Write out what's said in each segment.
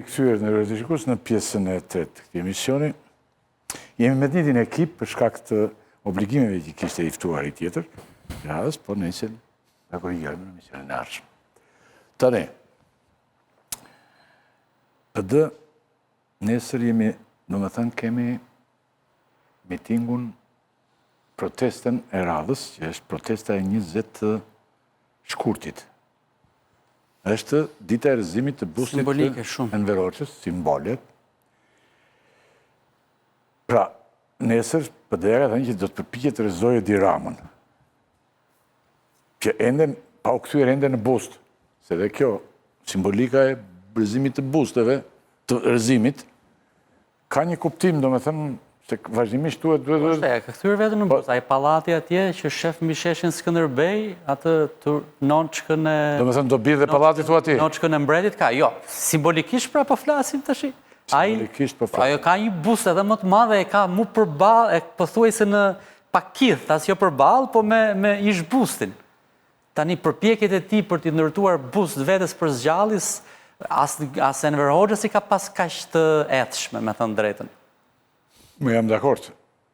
Rikthyer në Eurodikus në pjesën e tretë të këtij emisioni. Jemi me një ekip për shkak të obligimeve që kishte i ftuar i tjetër, radhës, po nëse ta korrigjojmë në emisionin e ardhshëm. Tani, PD nesër jemi, domethënë kemi mitingun, protestën e radhës, që është protesta e 20 shkurtit. Është dita e rrëzimit të bustit të Enver Hoxhës, simbolet. Pra, nesër, PD-ja ka thënë që do të përpiqet të rrëzojë Edi Ramën. Që ende pa u kthyer ende në bust, se dhe kjo simbolika e rrëzimit të busteve, të rrëzimit, ka një kuptim, domethënë, se vazhdimisht duhet... Ka kthyer vetëm në bust, ai pallati atje që shef mbi sheshin Skënderbej, atë noçkën e... Domethënë do bie dhe pallati thua ti? Noçkën e mbretit ka, jo, simbolikisht pra po flasim tash. Simbolikisht po flasim. Ajo ka një bust edhe më të madhe, e ka mu përballë, e pothuajse në pakith, as jo përballë, po me ish bustin. Tani përpjekjet e tij për t'i ndërtuar bust vetes për zgjallis, as Enver Hoxha si ka pas kaq të etshme, me thënë drejtën. Më jam dakord.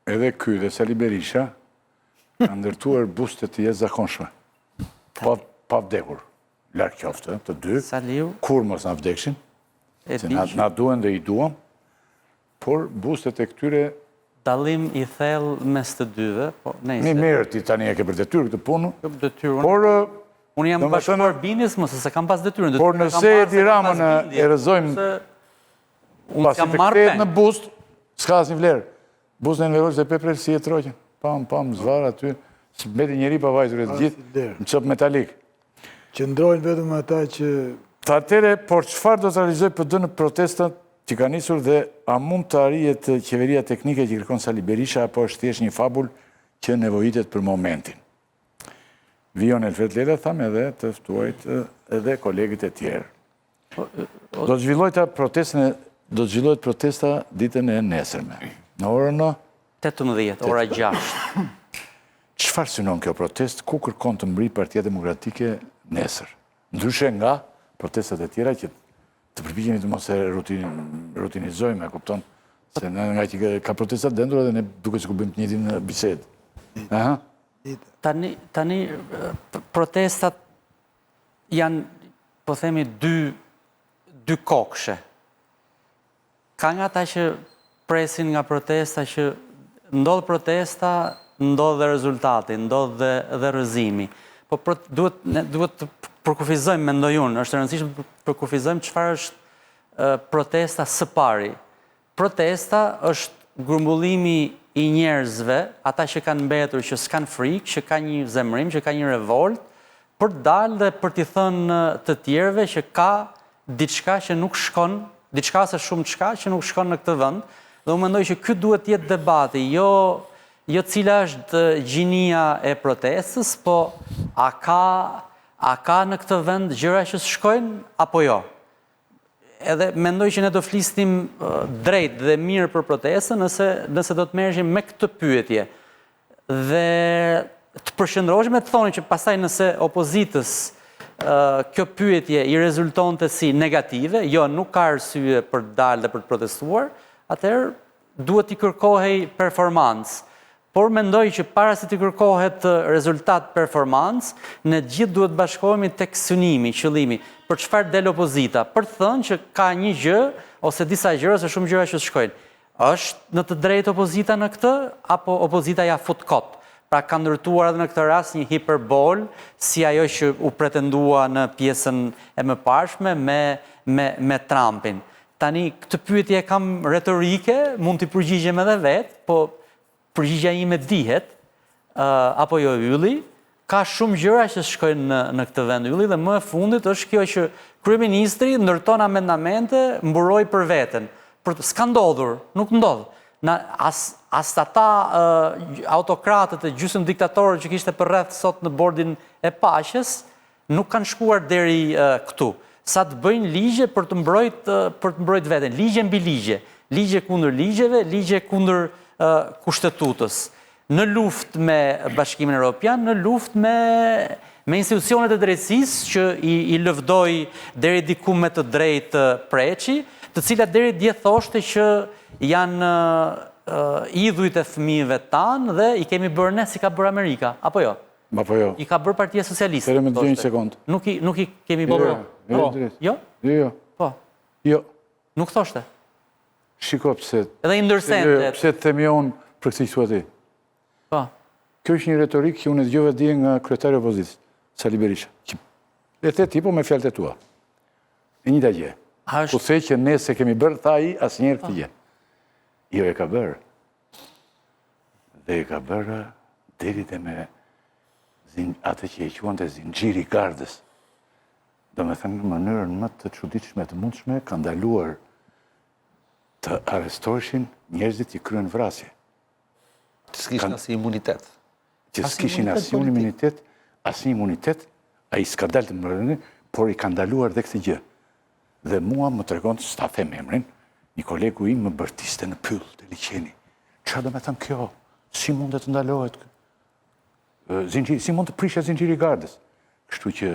Edhe ky dhe Sali Berisha kanë ndërtuar buste të jashtëzakonshme. Pa vdekur. Larg qoftë, të dy. Saliu. Kur mos na vdekshin. Se na duhen dhe i duam. Por bustet e këtyre... Dallim i thellë mes të dyve. Mirë, ti tani e ke për detyrë këtë punë. Por... Unë jam bashkuar bindjes, mos se kam pas detyrën. Por nëse Edi Ramën e rrëzojmë pasi të kthehet në bust, s'ka asnjë vlerë. Buzën e Enver Hoxhës e peprer si e troqen. Pam, zvar aty. Mbeti njeri pa vajtur e të gjithë në çop metalik. Qëndrojnë vetëm ata që... Atëre, por çfarë do të realizojë PD në protestat që ka nisur dhe a mund të arrijet qeveria teknike që kërkon Sali Berisha apo është thjesht një fabull që nevojitet për momentin? Vion Elfred Lela tham edhe të ftuarit edhe kolegët e tjerë. Do të zhvillohet protesta ditën e nesërme. Në orën 18, ora 6. Çfarë synon kjo protest? Ku kërkon të mbri Partia Demokratike nesër? Ndryshe nga protestat e tjera që të përpiqemi të mos e rutinizojmë, e kupton? Se nga që ka protestat dendura dhe ne duke që ku bëjmë të njëjtin në bisedë. Tani protestat janë, po themi, dy kokshe. Ka nga ta që presin nga protesta që ndodh protesta, ndodh dhe rezultati, ndodh dhe rrëzimi. Po duhet të përkufizojmë, mendoj unë, është e rëndësishme të përkufizojmë çfarë është protesta së pari. Protesta është grumbullimi i njerëzve, ata që kanë mbetur, që s'kan frikë, që ka një zemrim, që ka një revolt, për dalë dhe për t'i thënë të tjerëve që ka diçka që nuk shkon, diçka se shumë çka që nuk shkon në këtë vend, dhe unë mendoj që ky duhet të jetë debati, jo cila është gjinia e protestës, po a ka në këtë vend gjëra që shkojnë apo jo. Edhe mendoj që ne do flisnim drejt dhe mirë për protestën nëse do të merreshim me këtë pyetje. Dhe të përshëndroheshim e të thoni që pastaj nëse opozitës kjo pyetje i rezultonte si negative, jo nuk ka arsye për të dalë dhe për të protestuar, atëherë duhet t'i kërkohej performancë. Por mendoj që para se t'i kërkohet rezultat performancë, ne gjithë duhet bashkohemi tek synimi, qëllimi, për çfarë del opozita, për të thënë që ka një gjë ose disa gjëra ose shumë gjëra që shkojnë. Është në të drejtë opozita në këtë apo opozita ja fut kot? Pra ka ndërtuar edhe në këtë rast një hiperbol, si ajo që u pretendua në pjesën e mëparshme me Trumpin. Tani, këtë pyetje kam retorike, mund t'i përgjigjem edhe vetë, po përgjigja ime dihet, apo jo ylli, ka shumë gjëra që shkojnë në këtë vend ylli, dhe më e fundit është kjo që kryeministri ndërton amendamente, mburoj për veten. S'ka ndodhur, nuk ndodh. As ata autokratët e gjysmë diktatorët që kishte për rreth sot në bordin e paqes, nuk kanë shkuar deri këtu. Sa të bëjnë ligje për të mbrojt veten, ligje mbi ligje, ligje kundër ligjeve, ligje kundër kushtetutës, në luftë me Bashkimin Evropian, në luftë me institucionet e drejtësisë që i lëvdoi deri diku me të drejtë preçi, të cilat deri dje thoshte që janë idhujt e fëmijëve tanë dhe i kemi bërë ne si ka bërë Amerika, apo jo? Apo jo. I ka bërë Partia Socialiste. Tere me të gjë një sekund. Nuk i kemi bërë. Jo? Jo. Po. Jo. Nuk thoshte. Shiko pse. Edhe i ndërsente. Pse të themi unë për këtë thua ti. Po. Kjo është një retorikë që unë e dëgjova dje nga kryetari i opozitës, Sali Berisha. E the tipo me fjalët e tua. E njëjta gjë. Ku the që ne se kemi bërë, tha ai, asnjëherë këtë gjë. Jo, e ka bërë. Dhe e ka bërë deri dhe me atë që e quante zinxhiri i gardës. Do me thënë në mënyrën më të çuditshme të mundshme, ka ndaluar të arrestoheshin njerëzit që kryen vrasje. Që s'kishin asnjë imunitet. Që s'kishin asnjë imunitet, asnjë imunitet, ai s'ka dalë të mbrojtje, por i ka ndaluar dhe këtë gjë. Dhe mua më tregon, s'ta them emrin, një kolegu im më bërtiste në pyll të liçeni. Çfarë do me thënë kjo? Si mund të ndalohet? Si mund të prishet zinxhiri i gardës? Kështu që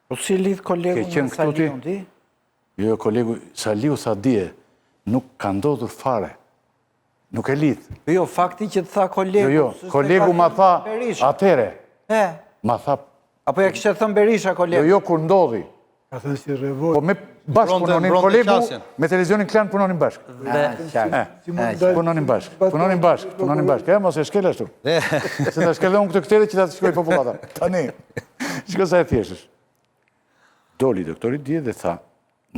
Po si lidh kolegu me Saliun ti? Jo, kolegu Saliu sa dje, nuk ka ndodhur fare. Nuk e lidh. Jo, fakti që të tha kolegu... Jo, kolegu ma tha atere. Ma tha... Apo ja kështë thënë Berisha kolegu? Jo, kur ndodhi. Ka thënë si revolt. Po me bashkë punonin kolegu, me televizionin Klan punonin bashkë. Punonin bashkë. E, mos e shkel ashtu. Se ta shkelon këtë këtere që ta të shkoj popullata. Tani, shko sa e thjeshtësh. Doli doktori dje dhe tha,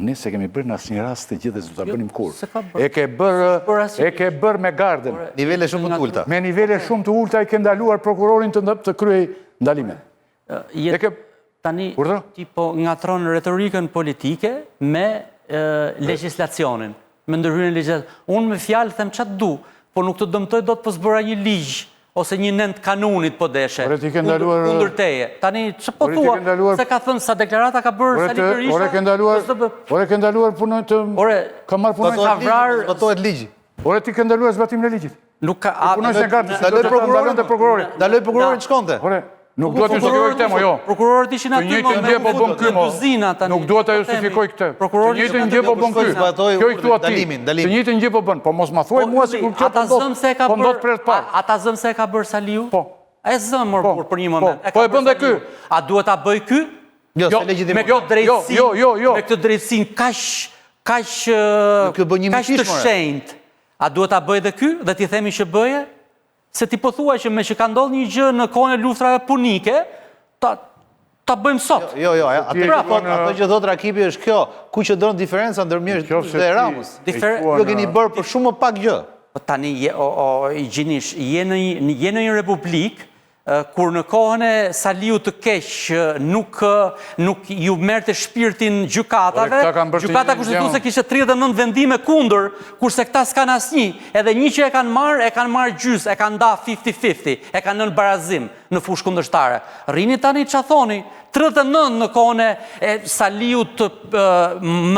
ne se kemi bërë në asë një rast të gjithë dhe zë të bënim kur. E ke bërë me gardën. Nivele shumë të ulta. Me nivele shumë të ulta i ke ndaluar prokurorin të kryej ndalime. Tani, ti po ngatron retorikën politike me legislacionin, me ndërhyrjen e legislacionit. Unë me fjalë them çfarë du, po nuk të dëmtoj dot po zbëra një ligj ose një nend kanunit po deshe. Kundër teje. Tani ç'po thua? Se ka thënë sa deklarata ka bërë Sali Berisha. Ore ke ndaluar punën të ka marrë punën ka vrarë, zbatohet ligji. Ore ti ke ndaluar zbatimin e ligjit. Nuk ka punojnë në gardë, ndaloj prokurorin të shkonte. Nuk duhet të justifikoj këtë, mo jo. Prokurorët ishin aty më në duzina tani. Nuk duhet të justifikoj këtë. Të njëjtën gjë po bën ky. Kjo i thua ti. Të njëjtën gjë po bën, po mos ma thuaj mua sikur kjo po ndot për të parë. Ata zëm se e ka bërë Saliu? Po. E zëm për një moment. Po e bën dhe ky. A duhet ta bëj ky? Me këtë drejtësinë kaq të shenjtë. A duhet ta bëj dhe ky dhe ti themi që bëje? Se ti po thua që me që ka ndodhë një gjë në kohën e luftrave punike, ta bëjmë sot. Jo, ato që thot Rakipi është kjo, ku që donë diferenca ndërmjet dhe Ramës. Jo keni bërë për shumë më pak gjë. Tani, Gjinish, je në një republik, kur në kohën e Saliu të keq nuk ju merte shpirtin gjykatave, gjykata kushtetuese kishte 39 vendime kundër, kurse këta s'kan asnjë, edhe një që e kanë marrë gjys, e kanë nda 50-50, e kanë nën barazim në fushë kundërshtare. Rrini tani ç'a thoni? 39 në kohën e Saliu të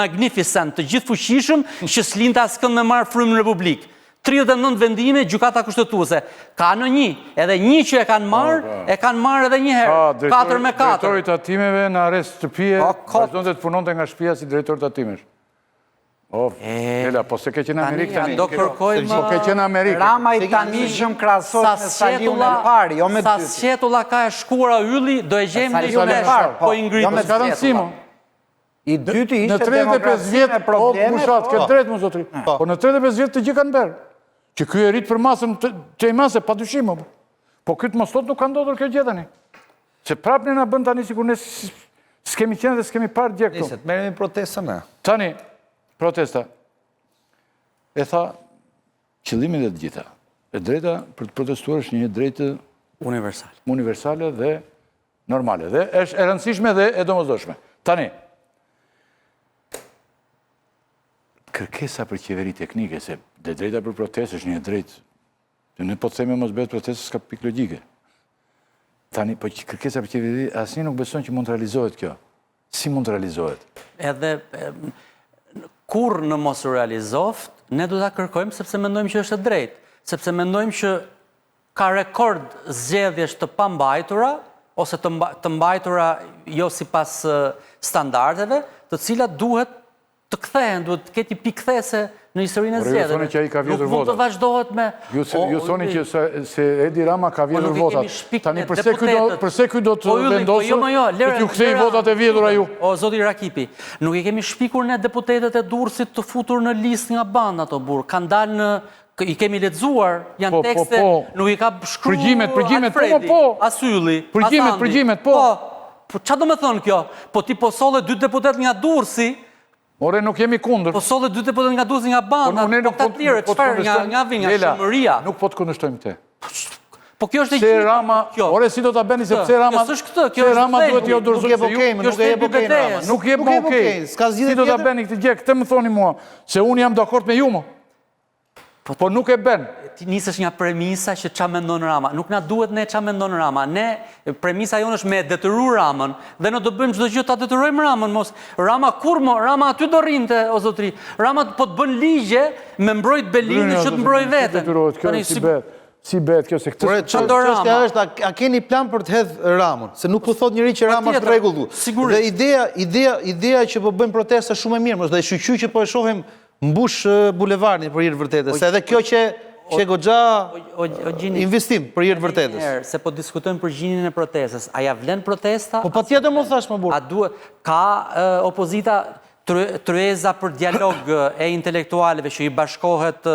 magnificent, të gjithfuqishëm, që s'linte askënd me marrë frymën në Republikë. 39 vendime, gjykata kushtetuese. Ka në një, edhe një që e kanë marrë edhe një herë, 4 me 4. Drejtori të atimeve në arrest shtëpie, vazhdonte të punonte nga shtëpia si drejtor të atimesh. Ela, po se ke qenë Amerikë tani. Do kërkojmë... Po ke qenë Amerikë. Rama i tanishëm krahasot me Saliun e parë, jo me dy. Sa sqetulla ka e shkuara ylli, do e gjejmë dhe shmesh, po i ngritë. Ka rëndësimo. I dyti ishte demokracia me probleme. Bushat, ke drejtë më zotri. Po në 35 vjetë të gjithë kanë bërë. Që kjo e rritë për masën që e masë, pa dyshimo. Po këtë mos thot nuk ka ndodhur kjo gjë tani. Se prapë në bën tani sikur ne s'kemi qenë dhe s'kemi parë gjë këtu. Niset, merremi protesta ne. Tani, protesta. E tha, qëllimin dhe të gjitha. E drejta për të protestuar është një drejtë universale dhe normale. Dhe është e rëndësishme dhe e domosdoshme. Tani, kërkesa për qeveri teknike, se dhe drejta për protestë është një drejtë, ne po të theme mos bëhet protestë s'ka pikë logjike. Tani, po kërkesa për qeveri, asnjë nuk beson që mund të realizohet kjo. Si mund të realizohet? Edhe, kur në mos realizoft, ne do ta kërkojmë sepse mendojmë që është e drejtë, sepse mendojmë që ka rekord zgjedhjesh të pambajtura, ose të mbajtura jo sipas standardeve, të cilat duhet të kthehen, duhet të keti pikthese në historinë e zgjedhjeve. Ju thoni që ai ka vjedhur Nuk mund të votat. vazhdohet me... Ju thoni që se Edi Rama ka vjedhur nuk e kemi votat. shpik Tani me përse ky do të vendosë jo, që t'ju kthej votat e vjedhura ju? O, zoti Rakipi, nuk e kemi shpikur ne deputetet e Durrësit të futur në listë nga banda ato burr. Kanë dalë në... I kemi lexuar, janë tekste, nuk i ka shkruar Alfredi, Asylli, Përgjimet, po. Po, qa do me thënë kjo? Po ti po solle 2 deputet nga Durrësi, Ore, nuk jemi kundër. po solle 2 deputet nga Durrësi nga banda, po këta të tjerë, çfarë nga vin, nga shëmëria. Nuk po të kundërshtojmë te. Po kjo është e Se Rama, ore si do ta bëni se pse Rama, kjo Rama duhet jo dorëzoj se ju. Nuk e bokejmë Rama. Nuk je okej. Si do ta bëni këtë gjë? Këtë më thoni mua, se unë jam dakord me ju. Po nuk e bën. Ti nisësh nga premisa që qa mendon Rama. Nuk na duhet ne qa mendon Rama. Ne, premisa jonë është me detyru Ramën, dhe ne do bëjmë çdo gjë ta detyrojmë Ramën, mos. Rama Rama aty do rrinte, o zotri. Rama po të bën ligje me mbrojt Belinin që të mbroj veten. Si bet kjo se këtë... Çështja është, a keni plan për të hedhë Ramën? Se nuk po thot njëri që Rama është rregullu. Dhe ideja që po bëjmë protesta shumë e mirë, mos dhe shqyqy që po e shohim mbush bulevardin për hir vërtetës. Se edhe kjo që goxha investim për hir vërtetës. Se po diskutojmë për gjinien e protestës. A ja vlen protesta? Po patjetër më thash më burr. A duhet ka opozita tryeza për dialog e intelektualeve që i bashkohet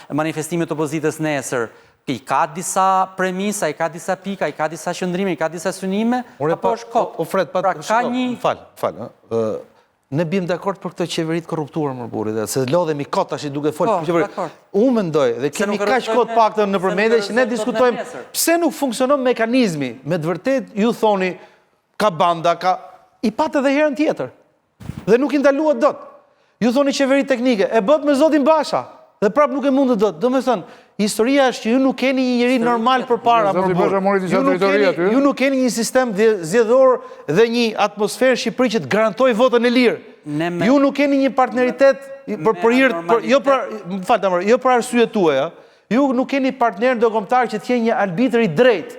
manifestimit të opozitës nesër? I ka disa premisa, i ka disa pika, i ka disa qëndrime, i ka disa synime, apo është kokë? O Fred, pra ka një... Falë. Ne bim dakord për këtë qeverit korruptuar më burri, se lodhemi kot tash duke folë për qeverit. Unë mendoj dhe kemi kaq kot paktën në përmendje që ne diskutojmë pse nuk funksionon mekanizmi. Me të vërtet ju thoni ka banda, i patë edhe herën tjetër. Dhe nuk i ndaluat dot. Ju thoni qeveri teknike, e bët me zotin Basha. Dhe prap nuk e mund të dot. Do me thënë, historia është që ju nuk keni një njeri normal përpara. Ju nuk keni një sistem zgjedhor dhe një atmosferë Shqipëri që të garantoj votën e lirë. Ju nuk keni një partneritet jo për arsye tuaja. Ju nuk keni partner ndërkombëtar që të jenë një arbitër i drejtë.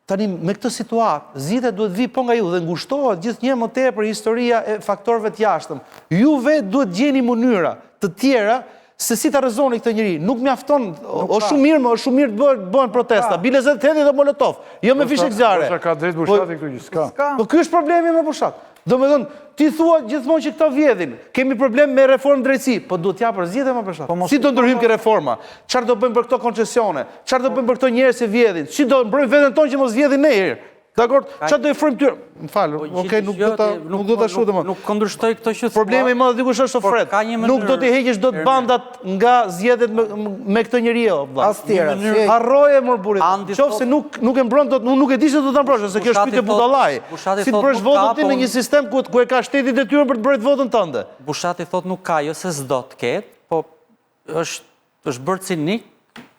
Tani, me këtë situatë, zgjidhja duhet vi po nga ju dhe ngushtohet gjithnjë më tepër historia e faktorëve të jashtëm. Ju vetë duhet gjeni mënyra të tjera se si ta rezoni këtë njëri. Nuk mjafton, o shumë mirë të bëhen protesta. Bile zë të hedhi dhe molotov. Jo me fishek zjarre. Ka drejt Bushati këtu që s'ka. Po ky është problemi me Bushat. Do me dhënë, ti thua gjithmonë që këta vjedhin. Kemi problem me reformë drejtësi. Po duhet t'ja për zgjidhje me Bushat. Si do ndërhyjmë këtë reforma? Çfarë do bëjmë për këto koncesione? Çfarë do bëjmë për këto njerëz që vjedhin? Si do mbrojmë veten tonë që mos vjedhin ne herë? Dakor? Çfarë do i frym tyre? M'fal, okej, nuk do ta shudem. Nuk kundërshtoj këto që thua. Problemi i madh dikush është Fred. Nuk do t'i heqësh dot bandat nga zgjedhjet me këtë njerëz. As tjera. Harroje më burrit. Qofse nuk e mbron dot, nuk e di se do ta mbrosh, se kjo është pyetje budallaj. Si të bësh votën ti në një sistem ku e ka shteti detyrën për të bërë votën tënde? Bushati thot nuk ka, jo se s'do të ketë, po është bërë cinik,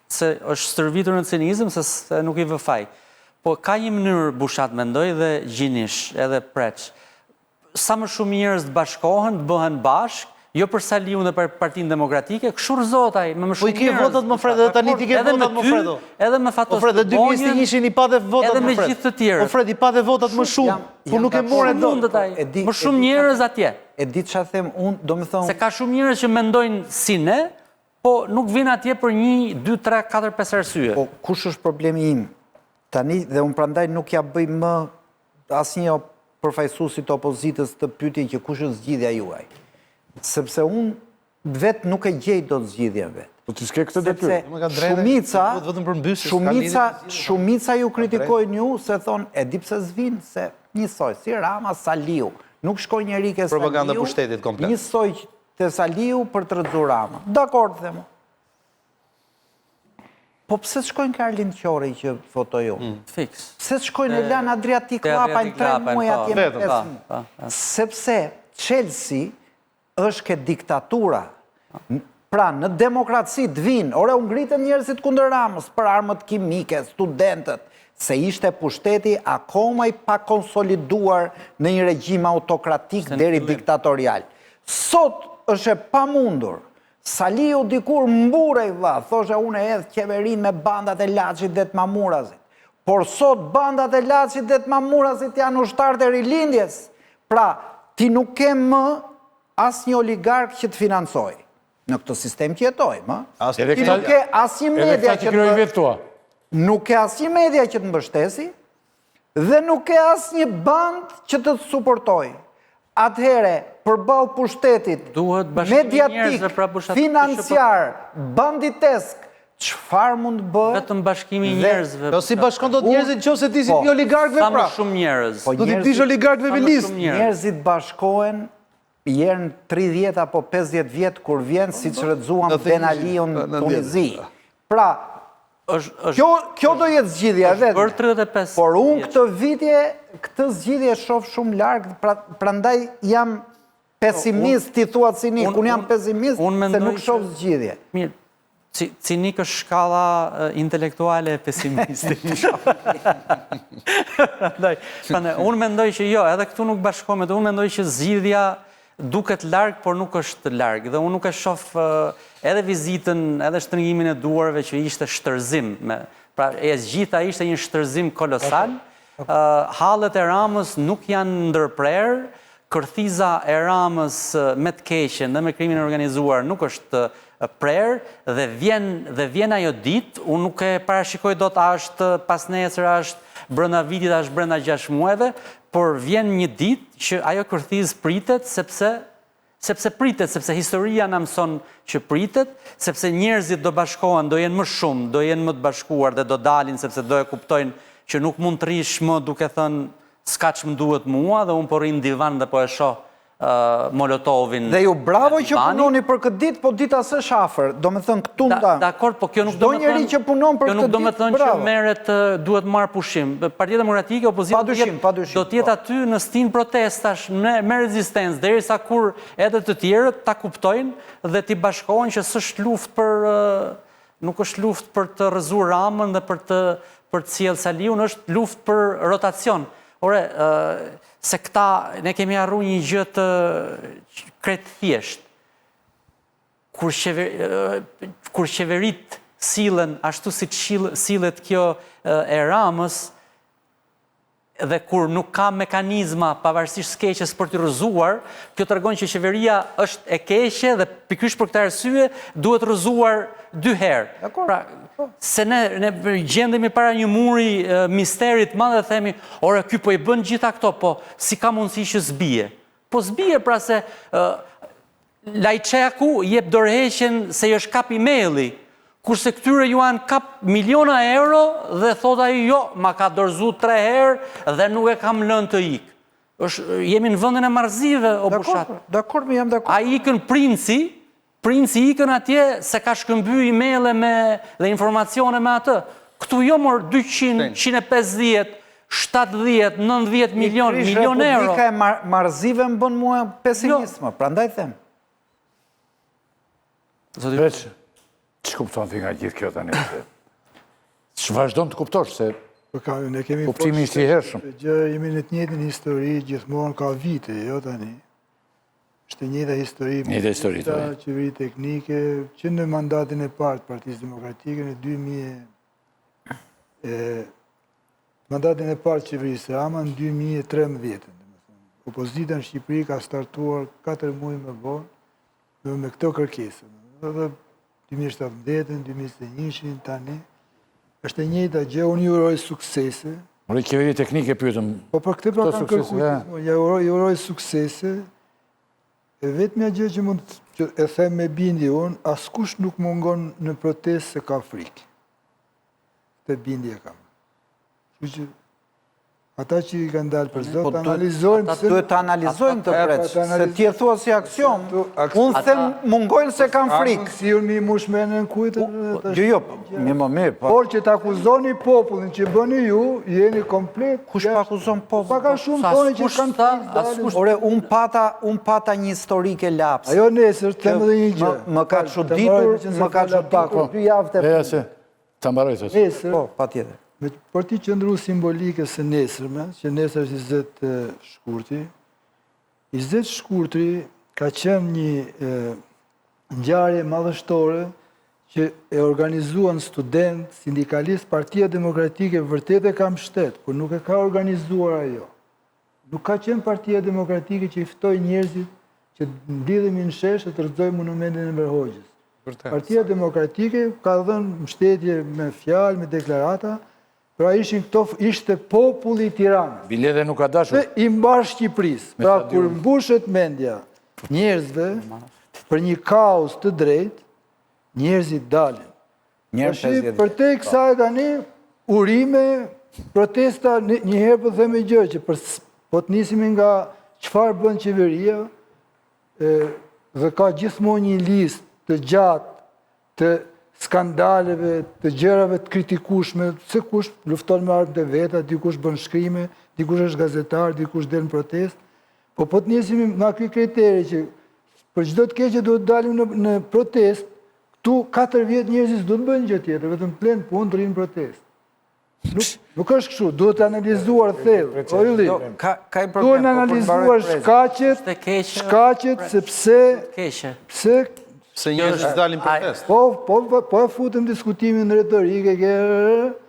se është stërvitur në cinizëm, se nuk i vë faj. Po ka një mënyrë Bushat mendoj dhe gjinish edhe preç. Sa më shumë njerëz të bashkohen, të bëhen bashk, jo për Saliu dhe për Partinë Demokratike, kështu rzotaj me më shumë njerëz. Po i ke votat më Fred, edhe tani ti ke votat më Fredo. Edhe me Fatos. Po Fred, 2021 i patë votat më Fred. Edhe me gjithë të tjerë. Po Fred, i patë votat më shumë, po nuk e more dot. Më shumë njerëz atje. E di çfarë them unë, do të thonë se ka shumë njerëz që mendojnë si ne, po nuk vinë atje për 1, 2, 3, 4, 5 arsye. Po kush është problemi im? Tani, dhe unë prandaj nuk ja bëj më asnjë përfaqësuesi të opozitës të pyetjen që kush është zgjidhja juaj. Sepse unë vetë nuk e gjej dot zgjidhjen vetë. Po ti s'ke këtë detyrë. Shumica ju kritikojnë ju se thonë e di pse s'vin se njësoj si Rama Saliu. Nuk shkoj njëri ke Saliu. Propaganda pushtetit komplet. Njësoj te Saliu për të rrëzu Rama. Dakord them. Po pse shkojnë Karlin Qori që fotoj unë? Fix. Pse shkojnë Elan Adriatik Lapajnë 3 muaj atje me 5 muaj? Sepse Chelsea është ke diktatura. Pra, në demokraci të vinë, ore u ngritën njerëzit kundër Ramës për armët kimike, studentët, se ishte pushteti akoma i pa konsoliduar në një regjim autokratik deri diktatorial. Sot është e pamundur. Saliu dikur mburej vlla, thoshe unë edhe qeverin me bandat e Laçit dhe të Mamurazit. Por sot bandat e Laçit dhe të Mamurazit janë ushtarët e rilindjes. Pra, ti nuk ke më asnjë oligark që të financoj. Në këtë sistem që jetojmë, Edhe ti nuk ke asnjë media këta që kryojnë vetë tua. nuk ke asnjë media që të mbështesi dhe nuk ke asnjë band që të të suportoj. Atëhere, përballë pushtetit mediatik, financiar, banditesk, çfarë mund të bëhet? Vetëm bashkimi i njerëzve. Jo si bashkon dot njerëzit nëse ti si pi oligarkëve Sa më pra. shumë njerëz. Do t'i pish oligarkëve me listë. Njerëzit bashkohen jern 30 apo 50 vjet kur vjen siç rrëzuam Ben Aliun Tunizi. Pra, kjo do jetë zgjidhja vetë. Për 35. Por unë këtë zgjidhje shoh shumë larg, prandaj jam pesimist, ti thua cinik, unë jam pesimist se nuk shoh zgjidhje. Mirë, cinik është shkalla intelektuale e pesimistit. Unë mendoj që jo, edhe këtu nuk bashkohet, unë mendoj që zgjidhja duket larg, por nuk është larg. Dhe unë nuk e shoh edhe vizitën, edhe shtrëngimin e duarve që ishte shtërzim. Pra, e zgjidhja ishte një shtërzim kolosal. Hallet e Ramës nuk janë ndërprerë, kërthiza e Ramës me të keqen dhe me krimin e organizuar nuk është prerë dhe vjen ajo ditë, unë nuk e parashikoj dot a është pas nesër, a është brenda vitit, a është brenda 6 muajve, por vjen një ditë që ajo kërthizë pritet sepse pritet, sepse historia na mëson që pritet, sepse njerëzit do bashkohen, do jenë më shumë, do jenë më të bashkuar dhe do dalin sepse do e kuptojnë që nuk mund të rish më duke thënë s'ka që më duhet mua dhe unë po rrinë divan dhe po e shoh Molotovin. Dhe ju bravo që punoni për këtë ditë, po dita së shafër, do me thënë këtu nda. Dakor, po kjo nuk do me thënë... Njeri që punon për këtë do me ditë, thënë që bravo. merret duhet marrë pushim. Partia Demokratike, opozita do tjetë aty në stin protestash, me rezistencë, derisa kur edhe të tjerët ta kuptojnë dhe t'i bashkohen që s'është luftë për... nuk është luftë për të rrëzuar Ramën dhe për të sjellë Saliun, është luftë për rotacion. Ore, se këta, ne kemi arru një gjë të kretë thjesht. Kur qeverit sillen ashtu si sillet kjo e Ramës, dhe kur nuk ka mekanizma pavarësisht skeqes për të rrëzuar, kjo tregon që qeveria është e keqe dhe pikërisht për këtë arsye duhet rrëzuar 2 herë. Pra, se ne gjendemi para një muri misterit madh dhe themi, ore, ky po i bën gjitha këto, po si ka mundësi që zbije? Po zbije pra se Lajçaku jep dorëheqjen se i është kap emaili, kurse këtyre juan kap miliona euro dhe thot ai jo, ma ka dorëzu 3 herë dhe nuk e kam lënë të ikë. Jemi në vendin e marrëzive, o Bushat. Dakor, jam dakor. A ikën princi ikën atje se ka shkëmby emaile dhe informacione me atë. Këtu jo mor 200, 150, 70, 90 milion euro. Republika e marrëzive më bën mua pesimism, prandaj them. Veç, që kupton ti nga gjithë kjo tani? Që vazhdon të kuptosh se kuptimi ishte i hershëm. Jemi në të njëjtën histori, gjithmonë ka vite, jo tani. Është njëjta histori, qeveri teknike, që në mandatin e parë të Partisë Demokratike në mandatin e parë të qeverisë Rama në 2013. Opozita në Shqipëri ka startuar 4 muaj më vonë me këto kërkesë. Dhe 2017, 2021, tani, është e njëjta gjë, unë ju uroj suksese. Uroj qeveri teknike pyetëm. Po për këtë pra kanë kërkuar, ju uroj suksese. E vetmja gjë që mund të e them me bindje unë, askush nuk mungon në protestë se ka frikë. Këtë bindje kam. Që ata që i kanë dalë për zot, të analizojnë... Ata duhet të analizojnë të preç, se tje thua si aksion, unë them mungojnë se kanë frikë. Si unë mi mushmenën kujtë... Jo, mirë. Por që të akuzoni popullin që bëni ju, jeni komplet... Kush pa akuzon popullin? Pa ka shumë toni që kanë frikë. Ore, unë pata një historike lapsë. Ajo nesër, të temë dhe një gjë. Më ka çuditur 2 javë të... Eja se, të mbaroj të se. Nesër... Po, pa tjetër. Për ti qëndru simbolike së nesërme, që nesër është 20 shkurti, 20 shkurtri ka qenë një ngjarje madhështore që e organizuan student, sindikalist, Partia Demokratike vërtet e ka mbështet, por nuk e ka organizuar ajo. Nuk ka qenë Partia Demokratike që i ftoi njerëzit që ndidhemi në shesh të rrëzoj monumentin e Enver Hoxhës. Partia Demokratike ka dhënë mbështetje me fjalë, me deklarata, pra ishte populli i Tiranës. Bilete nuk ka dashur. Dhe i mbar Shqipërisë. Pra kur mbushet mendja njerëzve për një kaos të drejtë, njerëzit dalin. Për te kësaj tani, urime, protesta, njëherë po theme gjë, që po të nisimi nga çfarë bën qeveria, dhe ka gjithmonë një listë të gjatë të skandaleve, të gjërave të kritikueshme, se kush lufton me armë të veta, dikush bën shkrime, dikush është gazetar, dikush del në protestë. Po të nisimi nga ky kriteri që për çdo të keqe duhet dalim në protestë, këtu 4 vjet njerëzit s'do të bëjnë gjë tjetër, vetëm të lënë punë të rinë në protestë. Nuk është kështu, duhet të analizuar thellë. Duhet të analizuar shkaqet sepse Se njerëzit dalin protest. Po e futëm diskutimin retorike.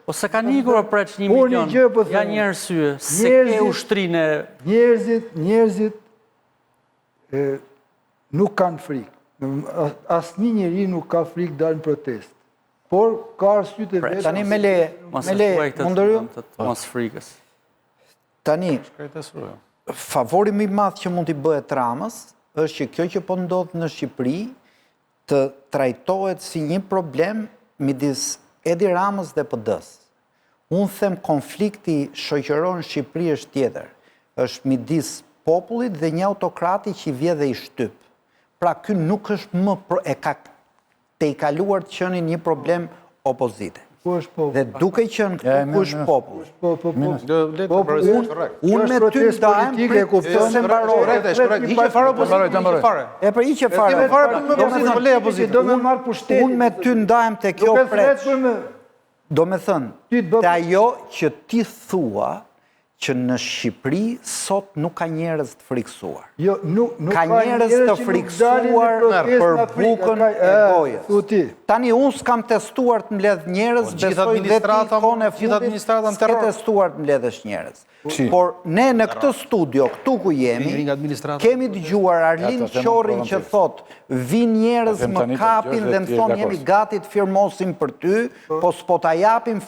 Po se ka nikur preç 1 milion, ja një arsye, se ke ushtrinë. Njerëzit nuk kanë frikë. Asnjë njeri nuk ka frikë dalë në protest. Por ka arsye të vetë. Tani me le, mundërju? Mos frikës. Tani, favori më i madh që mund t'i bëhet Ramës është që kjo që po ndodh në Shqipëri të trajtohet si një problem midis Edi Ramës dhe PD-s. Unë them konflikti shoqëror në Shqipëri është tjetër. Është midis popullit dhe një autokrati që i vje dhe i shtyp. Pra ky nuk është më e ka të i kaluar të qenë një problem opozite. Dhe duke qenë këtu ku është popull. Unë me ty ndajem për se mbarore. Iqe fare opozite. E për iqe fare. Unë me ty ndajem të kjo preç. Do me thënë, të ajo që ti thua që në Shqipëri sot nuk ka njerëz të friksuar. Ka njerëz të friksuar për bukën e gojës. Tani unë s'kam testuar të mbledh njerëz, besoj dhe ti kone fundit s'ke testuar të mbledhësh njerëz. Por ne në këtë studio, këtu ku jemi, kemi dëgjuar Arlin Qorin që thot, vin njerëz më kapin dhe më thonë jemi gati të firmosim për ty, po s'po ta japim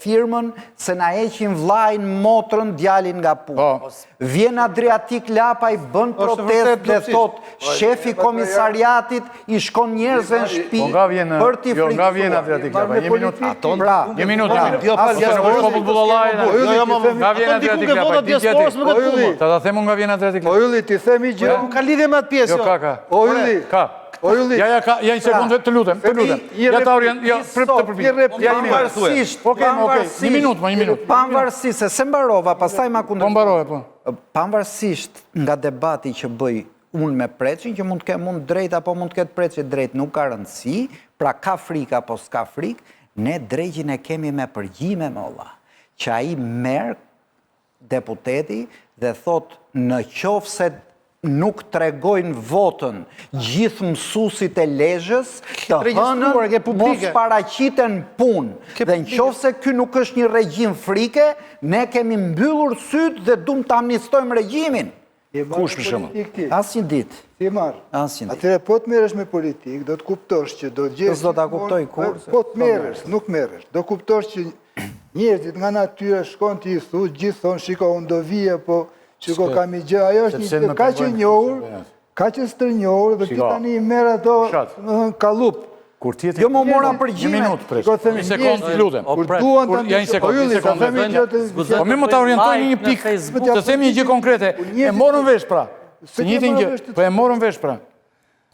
firmën se na heqin vllajin motrën djalin nga punë. Vjen Adriatik Lapaj, bën protest dhe thot, shefi komisariatit i shkon njerëzve në shtëpi për t'i friksuar. Nga vjen Adriatik Lapaj, një minutë. Një minutë. Nga vjen Adriatik Lapaj, di tjetëri. Ta da themu nga vjen Adriatik Lapaj. O Ylli, ti themi gjë. Nuk ka lidhje me atë pjesë. Jo, ka. O Ylli. Ka. Ja një sekundë, të lutem. Ja ta orjen, ja prip të përpik. Ja një minutë. Pavarësisht, se mbarova, pastaj ma kundër. Po mbarove, po. Pavarësisht nga debati që bëj unë me preçin, që mund të ketë mund drejt apo mund të ketë preçit drejt, nuk ka rëndësi, pra ka frikë apo s'ka frikë, ne drejgjin e kemi me përgjime me olla, që ai merr deputeti dhe thot në qoftë se nuk tregojnë votën gjithë mësuesit e Lezhës, të hënën mos paraqiten punë. Dhe në qoftë se ky nuk është një regjim frike, ne kemi mbyllur syt dhe duam të amnistojmë regjimin. Kush për shembull? Asnjë ditë. Ti marr. Asnjë ditë. Atëherë po të merresh me politikë, do të kuptosh që do gjesh. Do ta kuptoj kur. Po të merresh, nuk merresh. Do kuptosh që njerëzit nga natyra shkon ti i thu, gjithë thon, shiko unë do vije, po shiko kam i gjë, ajo është një kaq e njohur, kaq e stërnjohur dhe ti tani i merr ato kallup. Kur tjetër... Jo më mora përgjime. Një sekundë të lutem. Kur duan të... Ja një sekundë. Po me më ta orientojnë një pikë, të themi një gjë konkrete. E morën vesh pra. Se njëtin gjë, po e morën vesh pra.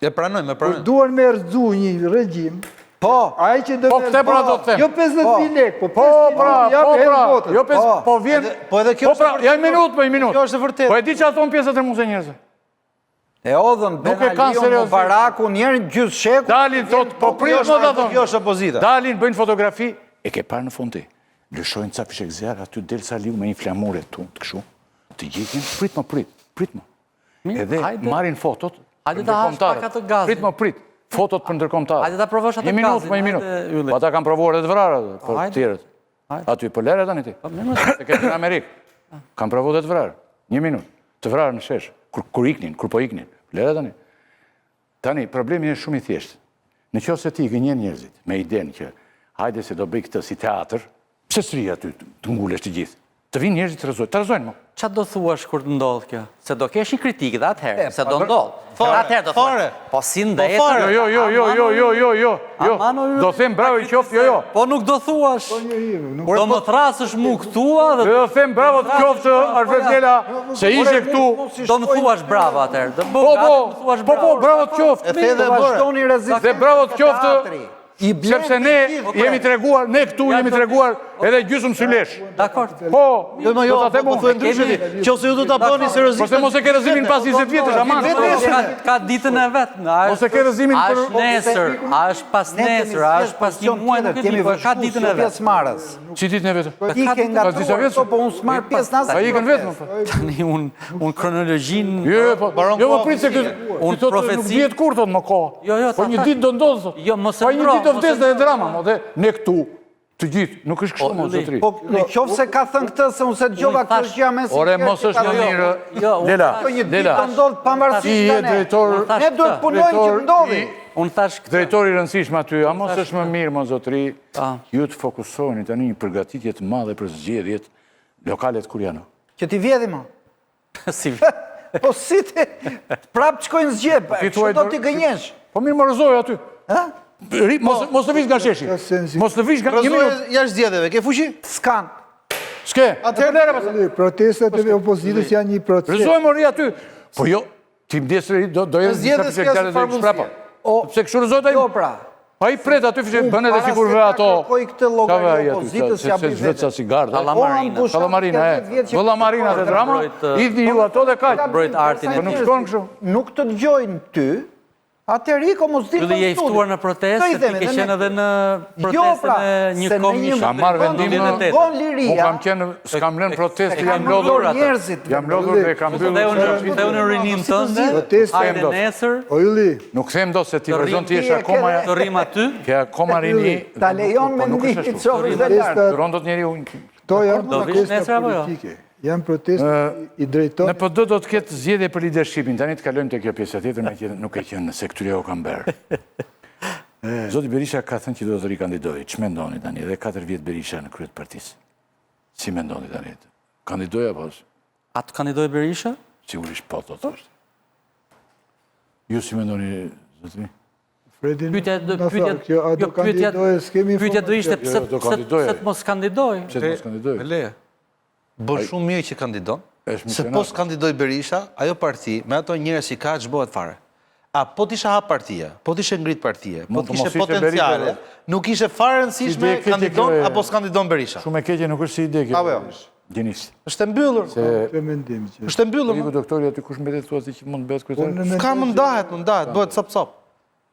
E pranojmë, Kur duan me rëzu një regjim, po, ai që do... Po këte pra do të them. Jo 50.000 lekë, po pra. Po vjen... Po edhe kjo është... Ja një minutë. Kjo është vërtet. Po e di që ato në pjesët e muse njerëzve. E odhën Benalion, Mubaraku, njerën gjysë sheku... Dalin, thot, po pritë më da thonë. Kjo është opozita. Dalin, bëjnë fotografi. E ke parë në fundi. Lëshojnë ca fishek zjarë, aty del Saliu me një flamure të këshu. Të gjekin, prit më. Edhe marin fotot për ndërkombëtarët. Prit. Fotot për ndërkombëtarët. Hajde ta provosh atë gazin. Një minutë. Po ata kanë provuar edhe të vrarë, për tjerët. Aty, për lere tani ti. Se këtë në Amerikë. Kanë provuar edhe të vrarë. Një minutë. Të vrarë në shesh. Kur po iknin. Lera tani. Tani, problemi është shumë i thjeshtë. Në qoftë se ti gënjen njerëzit me idenë që hajde se do bëj këtë si teatr, pse s'ri aty të ngullesh të gjithë? Të vinë njerëzit të rëzojnë, mo. Qa do thuash kur të ndodhë kjo? Se do kesh një kritikë dhe atëherë, se do ndodhë. Atëherë do thuash. Po si ndetë. Jo. Do them bravo i qoftë, jo. Po nuk do thuash. Do më thrasësh mu këtua dhe... Do them bravo të qoftë, Arfetela, se ishe këtu. Do më thuash bravo atëherë. Po, bravo të qoftë. Dhe bravo të qoftë, sepse ne jemi të reguar, ne këtu jemi të reguar edhe gjysëm sylesh. Dakor. Po, do të them unë ndryshë, qose ju do ta bëni seriozisht. Po se mos e ke rrezimin pas 20 vjetësh, aman. Ka ditën e vet. Mos e ke rrezimin për nesër, a është pas nesër, a është pas një muaj, nuk e di, po ka ditën e vet. Si ditën e vet? Ike nga to, po unë s'marr pjesë në asnjë. Ai ikën vetëm. Tani unë kronologjin. Jo, më prit se këtë. Unë profeci. Nuk vjet kur thot më kohë. Po një ditë do ndodh. Jo, mos e po një ditë do vdes dhe drama, mo dhe ne këtu të gjithë, nuk është kështu mo zotëri. Po në qoftë se ka thënë këtë se unë se dëgjova këtë gjë mes. Ore mos është më mirë. Lela. Një ditë do ndodh pavarësisht nga ne. Ne duhet punojmë që ndodhi. Unë thash këtë. Drejtori i rëndësishëm aty, a mos është më mirë mo zotëri, ju të fokusoheni tani një përgatitje të madhe për zgjedhjet lokale të kur janë. Që ti vjedhi mo. Si Po si ti prap shkojnë zgjedhje, çfarë do ti gënjesh? Po mirë më rrëzoj aty. Ë? Mos të vish nga sheshi. Mos të vish nga një minutë. Jashtë zgjedhjeve, ke fuqi? S'kan. S'ke. Atëherë protestat e opozitës janë një proces. Rrëzoj më rri aty. Po jo, ti mdesë do jenë zgjedhje s'ka farmundësi. Pse kështu rrëzoj ai? Jo pra. Ai pret aty fishë bën edhe sikur ato. Po i këtë llogari opozitës ja bëj vetë sigar. Sallamarina. Sallamarina dhe drama. Idhni ju ato dhe kaq. Mbrojt artin e nuk shkon kështu. Nuk të dëgjojnë ty. Atëherë iko mos di. Ju je i ftuar në protestë, ti ke qenë edhe në protestën e një komish. Kam marrë vendim s'kam lënë protestë, jam lodhur njerëzit. Jam lodhur dhe kam mbyllur. Dhe unë rinim tënde. Hajde nesër. O Ylli, nuk them do se ti vazhdon ti je akoma të rrim aty. Ke akoma rini. Ta lejon mendimin të çofsh dhe lart. Rondot njeriu. to janë protesta politike. Janë protesta i drejton. Në PD do të ketë zgjedhje për leadershipin. Tani të kalojmë te kjo pjesa tjetër, me nuk e qenë se këtyre u kanë bërë. Zoti Berisha ka thënë që do të rikandidojë. Ç'mendoni tani? Edhe 4 vjet Berisha në krye të partisë. Si mendoni tani? Kandidoj apo? A të kandidojë Berisha? Sigurisht po, do të thoshte. Ju si mendoni, zotëri? Pyetja do ishte pse të mos kandidojë. Pse të mos kandidojë? Bën shumë mirë që kandidon, se po s'kandidoj Berisha, ajo parti, me ato njerëz që ka, ç'bëhet fare. A po t'isha hap partia, po t'ishe ngrit partia, po t'ishe potenciale, nuk ishe fare rëndësishme kandidon apo s'kandidon Berisha. Shumë e keqe nuk është si ide kjo. Apo jo. Gjenis. Është e mbyllur. Është e mbyllur. Iku doktori aty kush mbetet thua se që mund bëhet kryetar. Ka më ndahet, bëhet cop-cop.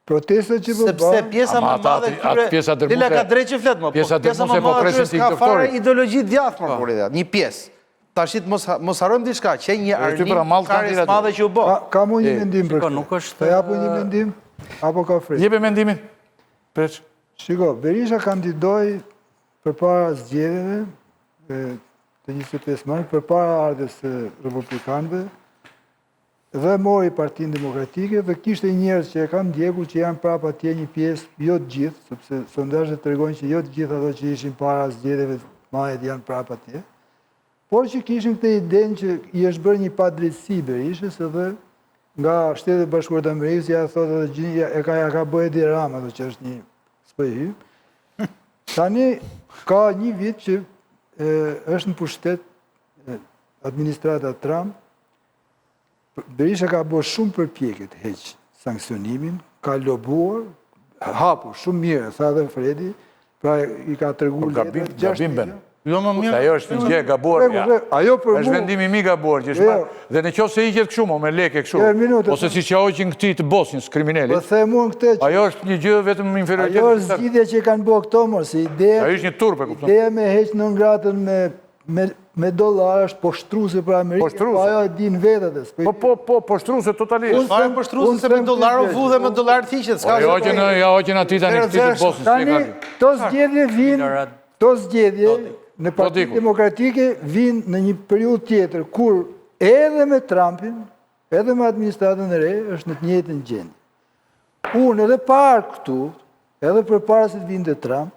Protesta që po sepse pjesa më e madhe këtyre Lila ka drejtë që flet më, pjesa më e madhe ka fare ideologji djathtë më por ide. Një pjesë. Tashit mos harrojmë diçka, që një arrim karisë madhe që u bë. Ka mu një mendim për këtë. Nuk është. Të japu një mendim apo ka frikë? Jepe mendimin. Preç. Shiko, Berisha kandidoi përpara zgjedhjeve të 25 maj, përpara ardhes së republikanëve, dhe mori Partinë Demokratike dhe kishte njerëz që e kanë ndjekur që janë prapa atje një pjesë, jo të gjithë, sepse sondazhet tregojnë që jo të gjithë ato që ishin para zgjedhjeve majet janë prapa atje, por që kishin këtë idenë që i është bërë një padrejtësi Berishës edhe nga Shtetet e Bashkuara të Amerikës ja thotë edhe ja ka bëjë Edi Rama, që është një spëhy. Tani ka një vit që është në pushtet administrata Trump. Berisha ka bërë shumë përpjekje të heqë sanksionimin, ka lobuar, hapur shumë mirë, tha dhe Fredi, pra i ka treguar gabim ben. Jo më mirë. Ajo është një gjë gabuar. Është vendimi mi gabuar që është. Dhe në qoftë se iqet kështu me lekë kështu. Ose siç ja hoqin këtij të Bosnjës kriminalit. Po them unë këtë. Ajo është një gjë vetëm inferioritet. Ajo është zgjidhja që kanë bërë këto mos, si ideja. Ajo është një turp e kupton. Ideja me heq në ngratën me dollar është poshtruese për Amerikën, po ajo e din vetë. Po, poshtruese totalisht. Fare poshtruese se me dollar u vu dhe me dollar hiqet, s'ka gjë. Ja hoqën aty tani këtë të Bosnjës. Tani to zgjedhje në Partinë Demokratike vinë në një periudhë tjetër kur edhe me Trumpin, edhe me administratën e re, është në të njëjtën gjendje. Unë edhe parë këtu, edhe për para se të vinte Trump,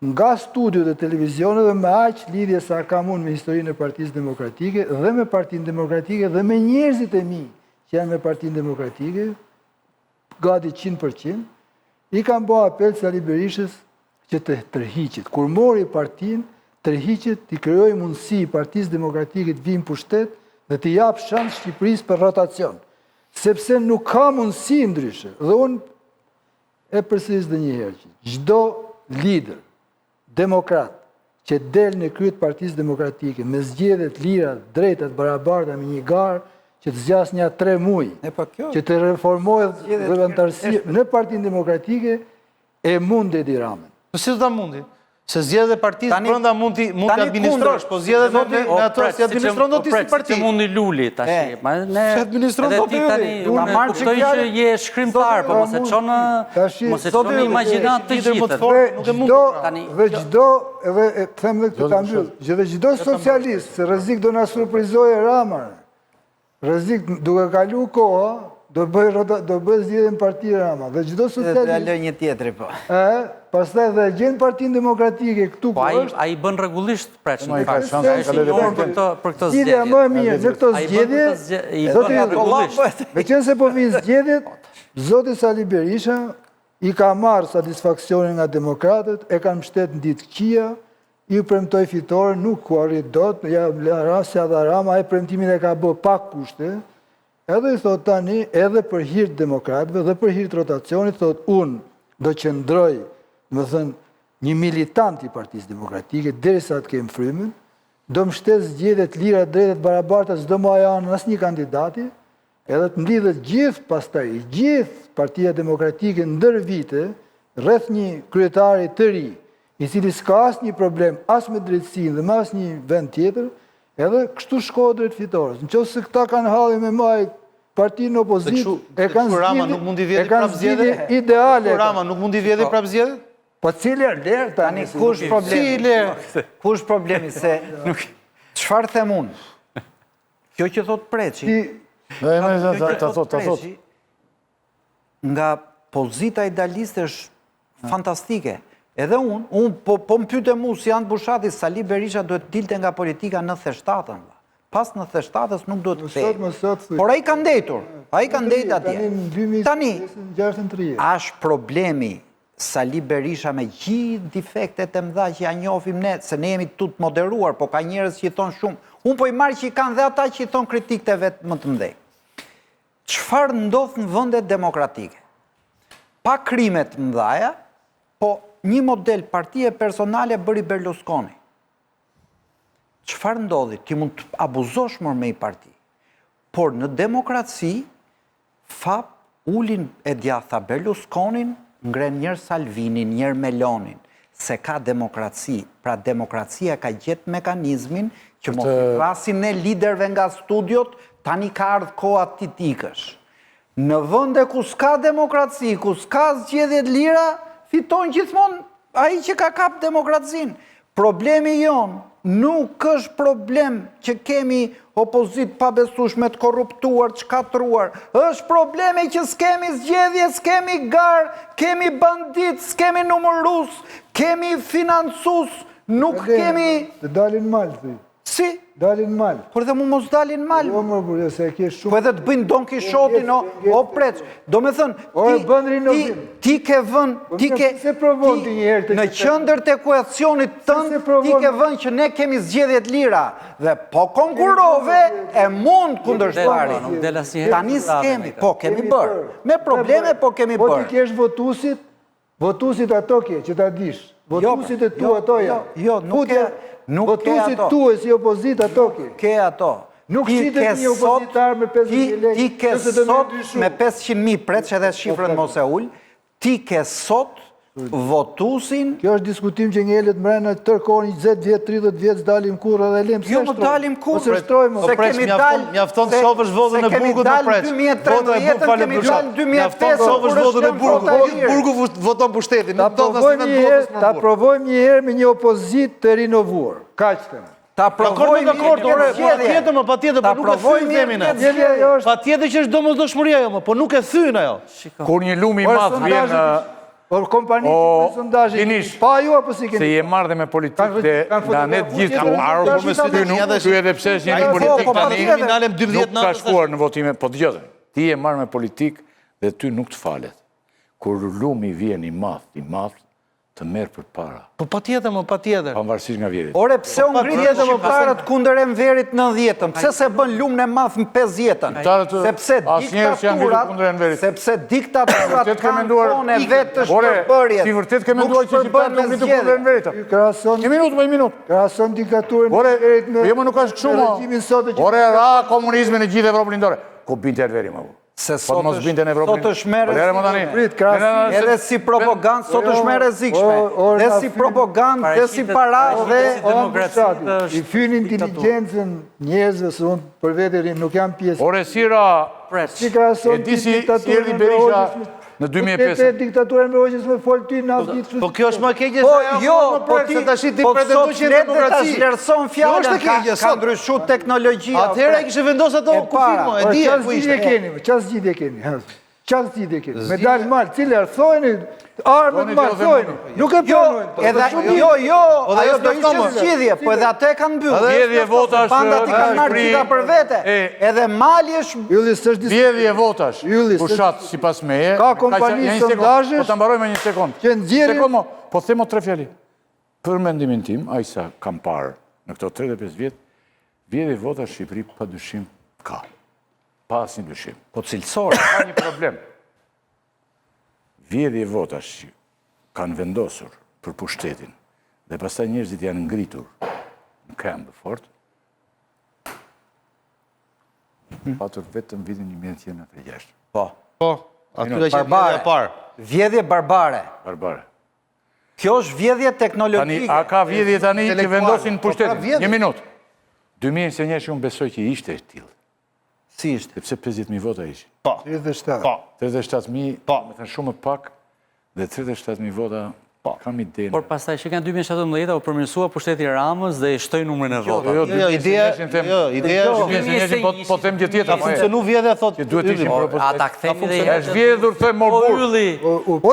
nga studiot e televizionit dhe me aq lidhje sa kam unë me historinë e Partisë Demokratike dhe me Partinë Demokratike dhe me njerëzit e mi që janë me Partinë Demokratike, gati 100%, i kam bo apel Sali Berishës që të tërhiqet. Kur mori partinë, tërhiqet, t'i krijoj mundësi Partisë Demokratike të vinë pushtet dhe t'i jap shans Shqipërisë për rotacion. Sepse nuk ka mundësi ndryshe. Dhe unë e përsëris dhe njëherë që çdo lider demokrat që del në krye të Partisë Demokratike me zgjedhjet lira, drejta, të barabarta me një garë që të zgjas një 3 muaj, që të reformohet zëvendëtarësia në Partinë Demokratike e mund Edi Ramën. Po si do ta mundi? Se zgjedhjet e partisë brenda mund të administrosh, po zgjedhjet me ato si administron do ti si parti. Si mundi Luli tash. Ma ne administron do ti. Unë kuptoj që je shkrimtar, po mos e çon në imagjinat të gjithë. Dhe çdo, edhe them edhe këtë ta mbyll, dhe çdo socialist, se rrezik do na surprizojë Rama. Rrezik duke kalu koha, do bëj zgjedhjen Partia Rama. Dhe çdo socialist. Dhe lë një tjetri po. Pastaj dhe gjen Partinë Demokratike këtu po ai bën rregullisht preç në fakt. Për këtë zgjedhje. Më e mirë në këto zgjedhje, meqense po vinë zgjedhjet, zoti Sali Berisha i ka marrë satisfaksionin nga demokratët, e kanë mbështet në ditë këqija, i premtoi fitore, nuk ku arrit dot, ja Rasja dhe Rama, ai premtimin e ka bë pa kushte. Edhe i thot tani, edhe për hir të demokratëve dhe për hir të rotacionit, thot unë do qëndroj, më thënë, një militant i Partisë Demokratike, derisa të kem frymën, do mbështet zgjedhjet lira, drejta, të barabarta, s'do më ajan asnjë kandidati, edhe të mblidhet gjithë pastaj, gjithë Partia Demokratike ndër vite, rreth një kryetari të ri, i cili s'ka asnjë problem as me drejtësinë dhe me asnjë vend tjetër, edhe kështu shkohet drejt fitores. Nëse këta kanë halli me maj partinë opozitë, e kanë zgjidhje ideale. Rama nuk mundi vjedhë prap zgjedhjet? Po cili ler tani kush problemi? Kush problemi se çfarë them unë? Kjo që thot Preçi. Nga pozita idealiste është fantastike. Edhe unë po më pyete mu si janë bushati, Sali Berisha duhet dilte nga politika në 97-ën. Pas në 97-ës nuk duhet të kthej. Por ai ka ndetur. Ai ka ndetur atje. Tani, është problemi Sali Berisha me gjithë defektet e mëdha që ja njohim ne, se ne jemi tut moderuar, po ka njerëz që i thon shumë. Unë po i marr që i kanë dhe ata që i thon kritikët e vet më të mëdhenj. Çfarë ndodh në vendet demokratike? Pa krime të mëdha, po një model partie personale bëri Berlusconi. Çfarë ndodhi? Ti mund të abuzosh më me i parti. Por në demokraci, fap ulin e djatha Berlusconin, ngren njërë Salvinin, njërë Melonin, se ka demokraci. Pra demokracia ka gjetë mekanizmin që mos i rasin e liderve nga studiot, tani ka ardhë koha ti tikësh. Në vënde ku s'ka demokraci, ku s'ka zgjedhjet lira, fiton gjithmonë ai që ka kap demokracinë. Problemi jonë nuk është problem që kemi opozit pabesueshme të korruptuar, të shkatruar. Është problemi që s'kemi zgjedhje, s'kemi garë, kemi bandit, s'kemi numërus, kemi financues, nuk kemi... Të dalin mal, të Si? Dalin mal. Por dhe mu mos dalin mal. Jo, më burë, se ke shumë... Po edhe të bëjnë Don Kishotin, o Preç. Do me thënë, ti ke vën, ti ke... Në qëndër të ekuacionit tënë, ti ke vën që ne kemi zgjedhjet lira. Dhe po konkurove, e mund kundërshtari. Tani s'kemi, po kemi bërë. Me probleme, po kemi bërë. Po ti kesh votusit ato ke, që ta dish. Votusit e tu ato ja. Jo, nuk ke ato. Votusit tu e si opozit ato ke. Ke ato. Nuk qitet një opozitar me 500.000 lekë. Ti ke sot me 500.000 Preç edhe shifrën mos e ull, ti ke sot votusin... Kjo është diskutim që ngellet mrena tërkoni 20 vjetë, 30 vjetë dalim kur edhe lem. Jo më dalim kur. Ose shtrojmë. Se kemi dal... Mjafton të shofësh votën e burgut në Preç. Vota e burgut falem për shumë. Mjafton të shofësh votën e burgut. Burgu voton për shtetin. Ta provojmë një herë me një opozit të rinovuar. Kaq të. Ta provoj Dakord, patjetër, po nuk e thyn themin atë. Patjetër që është domosdoshmëria ajo, po nuk e thyn ajo. Kur një lum i madh vjen Por kompanitë me sondazhe, pa ju apo si keni? se je marrë dhe me politikë dhe nga ne të gjithë ty edhe pse është një politik tani nuk ka shkuar në votime, po dëgjoj. Ti je marrë me politikë dhe ty nuk të falet. Kur lumi vjen i madh, të merr përpara. Po patjetër, patjetër. Pavarësisht nga vjedhjet. Ore, pse u ngritën shqiptarët kundër Enverit 90-ën? Pse se bën lumën e madh në 50-ën? Sepse diktaturat kanë thonë vetë të shpërbërjes. Ti vërtet ke menduar që shqiptarët nuk ngritën kundër Enverit? Një minutë. Krahason diktaturën Ore, Enverit me jo më nuk është kështu. Ore, ra komunizmin në gjithë Evropën lindore. Ku binte Enveri më? Se Po të mos binte në Evropën. sot është me rrezik. Edhe si propagandë sot është me rrezikshme. Dhe si propagandë, dhe si parash dhe i fyni inteligjencën njerëzve se unë për vetë nuk jam pjesë. Ore, Sira, Si krahason e di si erdhi Berisha në 2005. Diktaturën me Hoxhës me fol ty në asnjë kështu. Po kjo është më keqe Po se jo, po ti tash ti pretendon që demokraci. Vlerëson fjalën, ka ndryshuar teknologjia. Atëherë ai kishte vendosur ato kufizmo, e di ku ishte. Çfarë zgjidhje keni? Çfarë zgjidhje keni? Me dal mal, cilë thojeni? Armët mal thojeni. Nuk e pranojnë. Ajo do ishte zgjidhje, po edhe atë kanë mbyllur. Vjedhje votash bandat i kanë marrë gjitha për vete. Edhe mali është vjedhje votash. Fushat sipas meje. Ka kompani sondazhesh. Po ta mbaroj me një sekond. Që nxjerrin. Po themo 3 fjali. Për mendimin tim, ai sa kam parë në këto 35 vjet, vjedhje votash në Shqipëri padyshim ka. Pa asnjë dyshim. po cilësore. Ka një problem. Vjedhje votash që kanë vendosur për pushtetin dhe pastaj njerëzit janë ngritur në këmbë fort, patur vetëm vitin 1996. Po. Aty që vjedhja e parë. Vjedhje barbare. Barbare. Kjo është vjedhje Tani, teknologjike. a ka vjedhje tani që vendosin pushtetin? Një minutë. 2021 unë besoj që ishte tillë. Si ishte? Sepse 50.000 vota ishin. 37. 37.000, me thënë shumë pak, dhe 37.000 vota kam idenë. Por pastaj që kanë 2017 u përmirësua pushteti i Ramës dhe i shtoi numrin e votave. Jo, ideja është po them gjë tjetër. ka funksionu vjedhja thotë. Që duhet ishin propozitat. Ata kthemi dhe Është vjedhur thoj morbur.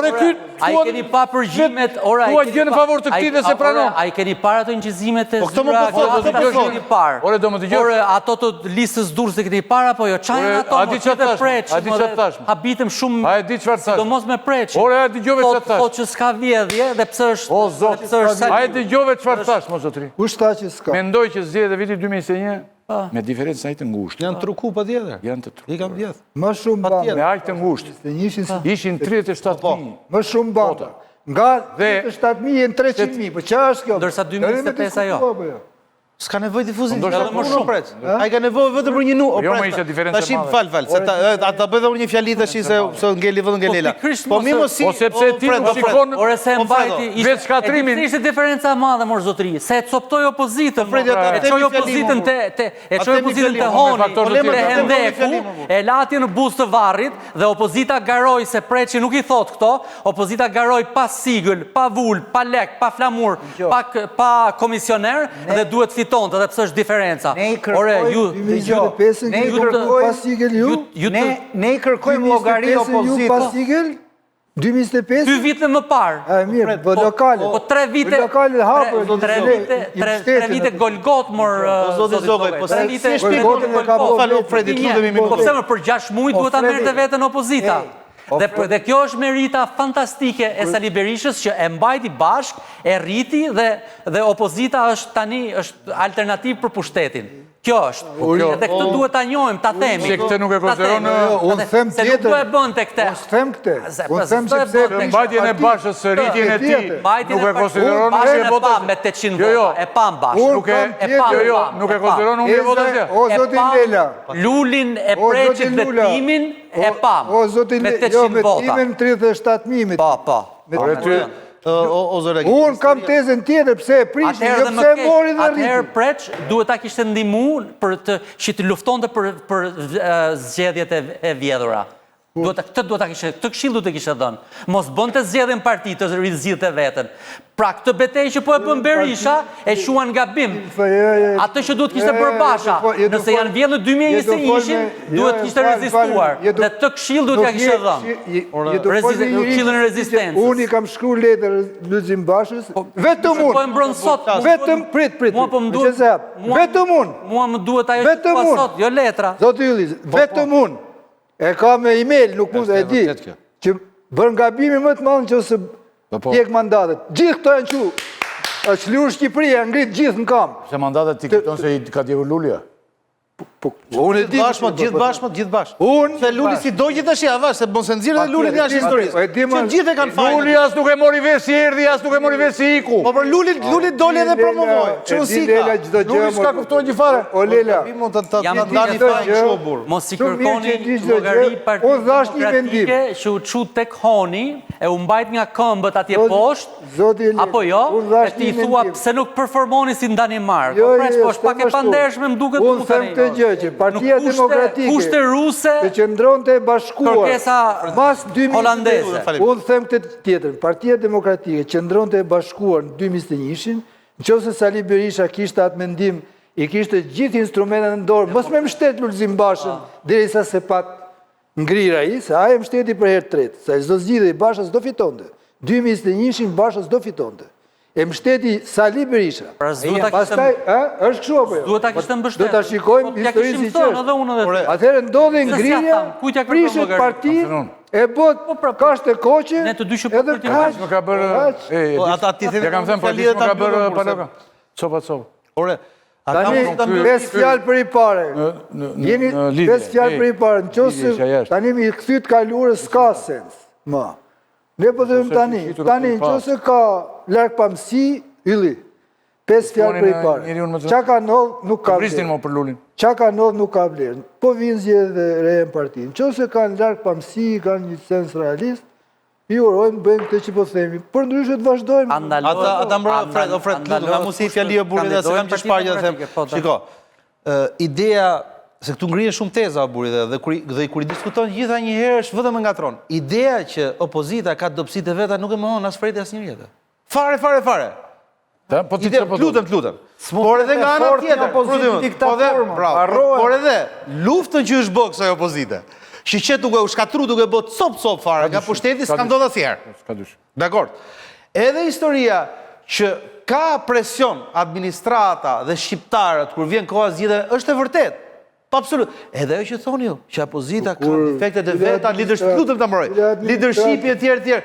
Ore ky, ai keni pa përgjimet, ora ai. Thua gjë në favor të këtij dhe se pranon. Ai keni parë ato inqizimet e këto më po thotë, keni parë. Ore do më dëgjosh. Ore ato të listës durrëse keni parë apo jo? Çajin ato. A di çfarë thash? A di çfarë thash? Habitem shumë. A e di çfarë thash? Domos me preç. Ore a dëgjove çfarë thash? Thotë që s'ka vjedhje dhe pse është O zot, a e dëgjove çfarë thash, mo zotri? Kush tha që s'ka? Mendoj që zgjedhjet e vitit 2021 me diferencë aq të ngushtë. Janë truku patjetër. Janë të trukuara. I kam vjedh. Më shumë banda. Me aq të ngushtë. Se njëshin si Ishin 37.000. më shumë banda. Nga 37.000 jenë 300.000. Po çfarë është kjo? Ndërsa 2025 ajo. S'ka nevojë difuzim. Ndoshta më shumë. Ai ka nevojë vetëm për një numër. Jo, më ishte diferencë e madhe. Fal, se ta bëj edhe një fjali tash se ngeli vëllë ngelela. Po mi mos si. Po sepse ti nuk shikon Ore se mbajti vetë shkatrimin. Ishte diferenca e madhe mor zotri, se e coptoi opozitën. E çoi opozitën te Honi, te Hendeku, e lati në buzë të varrit dhe opozita garoi se preçi nuk i thot këto, opozita garoi pa sigël, pa vul, pa lek, pa flamur, pa komisioner dhe duhet fitonte edhe pse është diferenca. Ore ju 2025 ne kërkojmë pas sigël ju. Ne i kërkojmë llogari opozitës. Pas sigël 2025. 2 vite më parë. A mirë, po lokale. Po 3 vite. Lokale hapur. 3 vite golgot mor. Zoti Zogaj, po 3 vite golgotin e ka bërë. Falo Fredi, lutemi Po minutë. pse më për 6 muaj duhet ta merrte veten opozita. Dhe kjo është merita fantastike e Sali Berishës që e mbajti bashk, e rriti dhe opozita është tani është alternativë për pushtetin. Kjo është. Dhe këtë duhet ta njohim, ta themi. Se këtë nuk e konsideron Unë them se nuk do e bënte këtë. Unë them këtë. Unë them sepse mbajtjen e bashkës së rritjen e tij nuk e konsideron me me vota me 800 vota. E pam bashkë. Nuk e konsideron me vota asgjë. O zoti Lela. Lulin e preçit dhe timin e pam. O zoti me Lela, 800 me vota. timin 37.000. Po. Por ty O zotëri. Unë kam tezën tjetër pse e prishi, jo pse e mori dhe Atëherë rriti. preç duhet ta kishte ndihmuar për që të luftonte për zgjedhjet e vjedhura. Këtë këshill duhet të kishe dhënë. Mos bën të zgjedhin parti të rizgjidhte veten. Pra këtë betejë që po e bën Berisha e quan gabim. Atë që duhet kishte bërë Basha, nëse janë vjedhur në 2021, duhet kishte rezistuar. Dhe të këshill duhet ja kishte dhënë. Këshillin e rezistencës. Unë i kam shkruar letër Lulzim Bashës, vetëm unë. Po e mbron sot. Vetëm prit. Vetëm unë. Mua më duhet ajo që po sot, jo letra. Zoti Ylli, vetëm unë. E ka me email, nuk mund e di, që bërë gabimi më të madh nëse pjek mandatet. Gjithë këto janë që, është lirë Shqipëria, ngrit gjithë në kam. Se mandatet ti këton se i ka djegur Lulja? Unë e di. Gjithë bashkë. Unë... Se Luli si do gjithë të shia, vash, se bon se nëzirë dhe Luli një ashtë historisë. Që gjithë e kanë fajnë. Luli as nuk e mori vesh si erdi, as nuk e mori vesh si iku. Po për Luli doli edhe promovoj. Që si ka? Luli s'ka kuptojnë një fare. O Lela, Jam ndani fajnë kështu burë. Mos i kërkoni llogari Partisë Demokratike që u çu tek honi, e u mbajt nga këmbët atje poshtë, apo jo, e ti thua pse nuk performoni si në Danimark. Po presh, po është pak e pandershme më duket unë them të gjë që Partia Demokratike kushte ruse e qëndronte e bashkuar mas 2021. holandeze. Unë them këtë tjetër, Partia Demokratike qëndronte e bashkuar në 2021, nëse Sali Berisha kishte atë mendim, i kishte gjithë instrumentet në dorë, mos me mbështet Lulzim Bashën, derisa se pat ngrir ai, se ai mbështeti për herë tretë, sa çdo zgjidhje i Bashës do fitonte. 2021 Basha s'do fitonte. E mbështeti Sali Berisha. Pastaj, është kështu apo jo? Duhet ta kishte mbështetur. Do ta shikojmë historinë si që. Atëherë ndodhi ngrirja, prishet partia, e bot kashte koqe, edhe kaq. Më ka bërë... Ata ti themi... Ja kam thëmë partisë më ka bërë paloka. Copa. Ore, tani, 5 fjalë për i pare. Jeni 5 fjalë për i pare. Në qësë, tani mi këthyt kaluarës s'ka sens. Ma. Ne po dhëmë tani, në qëse ka larkë pamësi, Ylli, 5 fjalë për i pare. Qa ka ndodhë, nuk ka vlerë. Qa ka ndodhë, nuk ka vlerë. Po vinë zje dhe rejën partinë. Në qëse kanë larkë pamësi, kanë një sens realist, i urojmë, bëjmë këtë që po themi. Për ndryshe të vazhdojmë. Ata mbërë, Fred, nga mu si fjali e buri dhe se kam që shparë dhe them. Shiko, ideja, se këtu ngrije shumë teza, buri dhe kur i diskuton gjitha një herë, është vëdhe më nga tronë. Ideja që opozita ka dopsit e veta nuk e më honë asë frejt e asë një vjetë. Fare. Lutem. Por edhe nga anë tjetër. Por edhe luftën që është bëgë kësaj opozite. Shqet duke u shkatru duke bëtë cop fare, nga pushteti s'ka ndodhë asjerë. Dakord. Edhe historia që ka presion administrata dhe shqiptarët kur vjen koha zgjidhje është e vërtet. Pa absolut. Edhe ajo që thoni ju, që opozita ka defektet e veta, leadershipi e tjerë.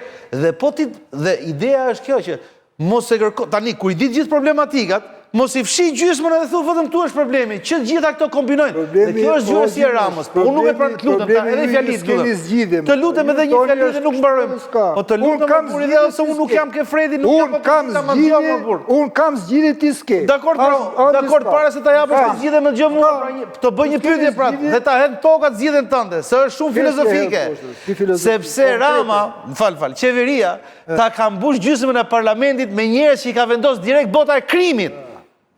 Dhe ideja është kjo që mos e kërko, tani, kur i ditë gjithë problematikat, mos i fshi gjysmën edhe thu, vëdëm tu është problemi, që gjitha këto kombinojnë. Dhe kjo është gjyra si e Ramës. Unë nuk e pranë të lutem, edhe fjalit lutem. Të lutem edhe një fjalit dhe nuk mbarojmë. Po të lutem me kur ideja se unë nuk jam ke Fredi, nuk jam Unë kam zgjidhje ti s'ke. Dakord, para se ta japësh të zgjidhje me gjë mua, të bëj një pyetje pratë, dhe ta hedh tokat zgjidhjen tënde, se është shumë filozofike. Sepse Rama, fal, qeveria ta ka mbush gjysmën e parlamentit me njerëz që i ka vendosur direkt bota e krimit.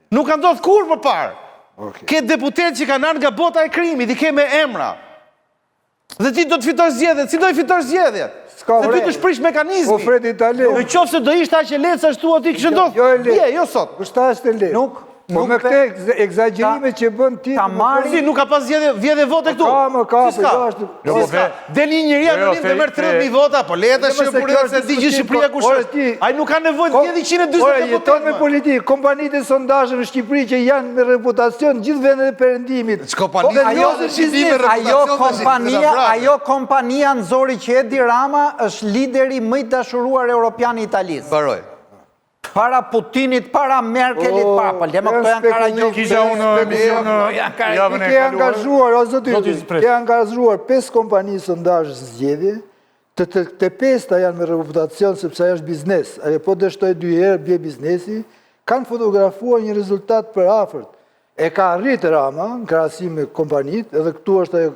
Nuk ka ndodhë kur për parë. Ke deputet që ka nanë nga bota e krimit, i ke me emra. Dhe ti do të fitosh zgjedhjet, si do i fitosh zgjedhjet? Dhe ty të shprish mekanizmi. Në qofë se do ishte aq e lehtë sa ashtu aty kishë ndodhë. Jo sot. Kështa është e lehtë. Po me këte egzagjerime që bën ti... Si, nuk ka pas vjedhe vote këtu? Si s'ka? Del një njëri anonim dhe mërë 30.000 vota, po leta Shqipëria se di gjithë Shqipëria ku shështë. Ai nuk ka nevojë të vjedhi 120 deputet. Jeton me politikë, kompanitë e sondazhe në Shqipëri që janë me reputacion gjithë vendet e perëndimit. Ajo kompania nxori që Edi Rama është lideri më i dashuruar europian i Italisë. Baroj. Para Putinit, para Merkelit, para Palema, këto janë Karagjohë. Kisha unë emision javën e kaluar. Ke angazhuar 5 kompani sondazhe zgjedhje, të 5-ta janë me reputacion sepse ajo është biznes, ajo po dështoj 2 herë bie biznesi, kanë fotografuar një rezultat për afërt. E ka arrit Rama, në krahasim me kompanit, edhe këtu është ajo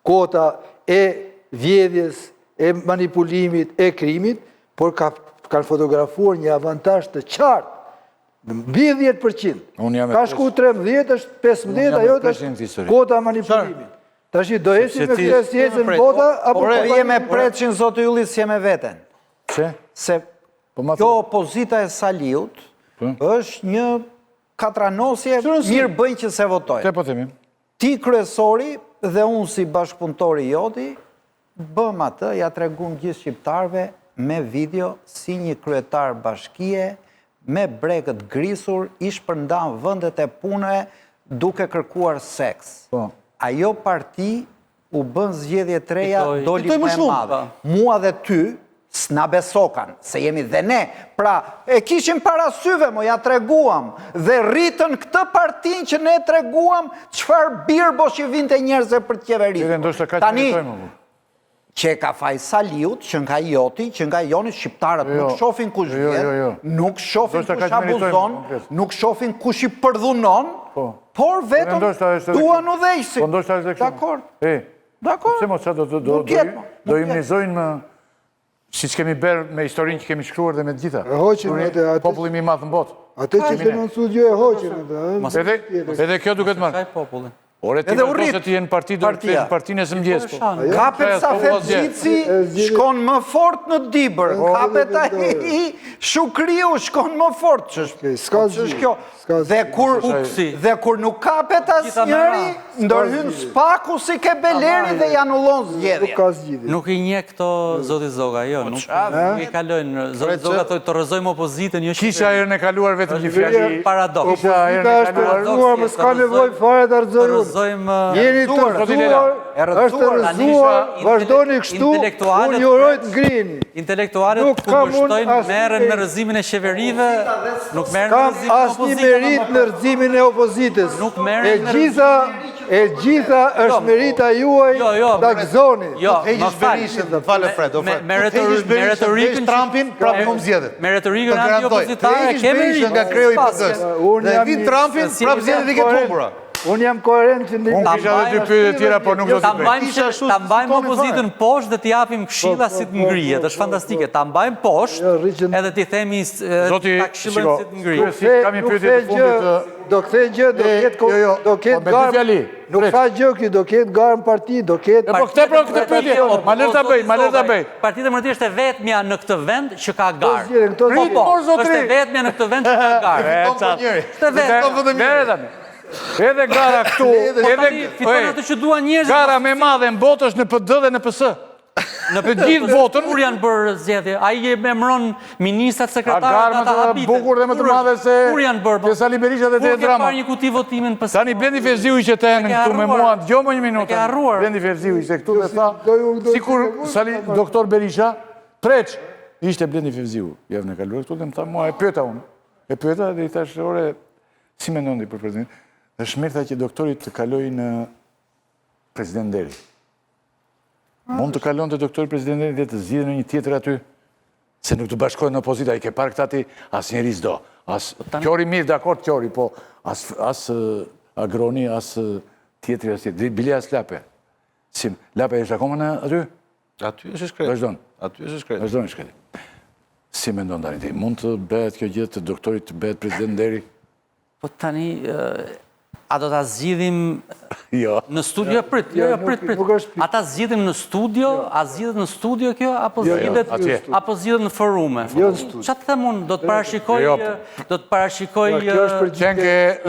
kota e vjedhjes, e manipulimit, e krimit, por kanë fotografuar një avantazh të qartë, në mbi 10%. Ka shku 13, është 15, ajo është kota manipulimit. Tash do esi me këtë sjesën bota, apo jeme pretë që në zotë Ylli si jeme veten. Pse? Se kjo opozita e Saliut është një katranosje, mirë bëjnë që se votojnë. Te po themi. Ti kryesori dhe unë si bashkëpunëtori joti, bëm atë, ja tregun gjithë shqiptarve me video si një kryetar bashkie, me brekët grisur, i shpërndan vëndet e pune duke kërkuar seks. Ajo parti u bën zgjedhje treja, doli më e madhe. Mua dhe ty, s'na besokan, se jemi dhe ne. Pra, e kishim parasyve, mo ja treguam, dhe rritën këtë partin që ne treguam, qëfar birbo që vinte njerëzve për të qeverisë. Tani, që ka faj Saliut, që nga joti, që nga joni shqiptarët nuk shofin kush vjen, nuk shofin kush abuzon, nuk shofin kush i përdhunon, por vetëm duan u dhejsi. Dakor. Dakor. Se mos do imnizojnë më si që kemi berë me historinë që kemi shkruar dhe me të gjitha. Populli mi mathë në botë. Ate që të në studio e hoqin. Edhe kjo duket marë. Ore ti vërdo se ti jenë parti do të partinë e së mëgjes. Kapet sa Fergjici shkon më fort në Dibër. Kapet a i Shukriu shkon më fort. Ska zgjidhje. Dhe kur nuk kapet as njëri, ndërhyn spaku si ke Beleri dhe janullon zgjedhja. Nuk i nje këto zoti Zoga, jo. Nuk i kalojnë. Zoti Zoga të rëzojmë opozitën, jo shqiptarë. Kisha erën e kaluar vetëm një fjali. Paradoks. Kisha erën e kaluar. Më s'ka nevoj fare të rëzojmë. Jeni të rëzuar, është rëzuar, vazhdoni kështu, unë jurojt ngrinë. Intelektualet kundërshtojnë merren me rëzimin e qeverive, nuk merren me rëzimin e Kam asnjë merit në rëzimin e opozitës. Nuk merren me E gjitha është merita juaj të gëzoni. Heqës Berishën, falë Fred, heqës Berishën, Trumpin, prapë më zjedhet. Me retorikën anti-opozitare, kemi Berishën nga kreu i PD-s. Dhe vit Trumpin, prapë zjedhet i ke pumbura. Unë jam koherent që ndihmë. Kisha dhe dy pyetje tjera, por nuk do t'i bëj. Ta mbajmë opozitën poshtë dhe t'i japim këshilla si të ngrihet. Është fantastike. Ta mbajmë poshtë edhe t'i themi ta këshillojmë si të ngrihet. Kam një pyetje të fundit. Do kthej gjë, do ketë garë. Nuk ka gjë kjo, do ketë garë në parti, do ketë... Po këtë pyetje, ma lërë ta bëj. Partia Demokratike është e vetmja në këtë vend që ka garë. Po, është e vetmja në këtë vend që ka garë. Është e vetmja. Edhe gara këtu, gara me madhe në botë është në PD dhe në PS. Në për gjithë votën. Kur janë bërë zgjedhje? A i emëron ministrat sekretarët ata habitet. A garë më të bukur dhe më të madhe se... Kur janë bërë? Që Sali Berisha dhe të e drama. Kur ke parë një kuti votimin PS? Tani Blendi Ferziu i që të enë këtu me mua, gjo më një minuta. Blendi Ferziu i që këtu dhe tha, si kur Sali doktor Berisha, preq, ishte Blendi Ferziu, jevë në kaluar këtu dhe më tha mua, e pyeta unë. E pyeta dhe i thash, ore, si me nëndi për prezidentin? Dhe shmirë tha që doktorit të kaloj në president Deri. Mund të kalon të doktorit president Deri dhe të zhjidhe në një tjetër aty, se nuk të bashkojnë në opozita, i ke parë këtati, as njeri zdo. Qori mirë, dakord qori, po as agroni, as tjetëri, as tjetëri. Bile as lape. Lape është akoma në aty? Aty është shkret. Vazhdojnë. Aty është shkret. Vazhdojnë shkret. Si me ndonë darin ti? Mund të bëhet kjo gjithë të doktorit të bëhet president Deri? Po tani, a do t'a zgjidhim në studio? Prit. A ta zgjidhim në studio? A zgjidhet në studio kjo? Apo zgjidhet në forume? Qa të them unë? Do të parashikoj...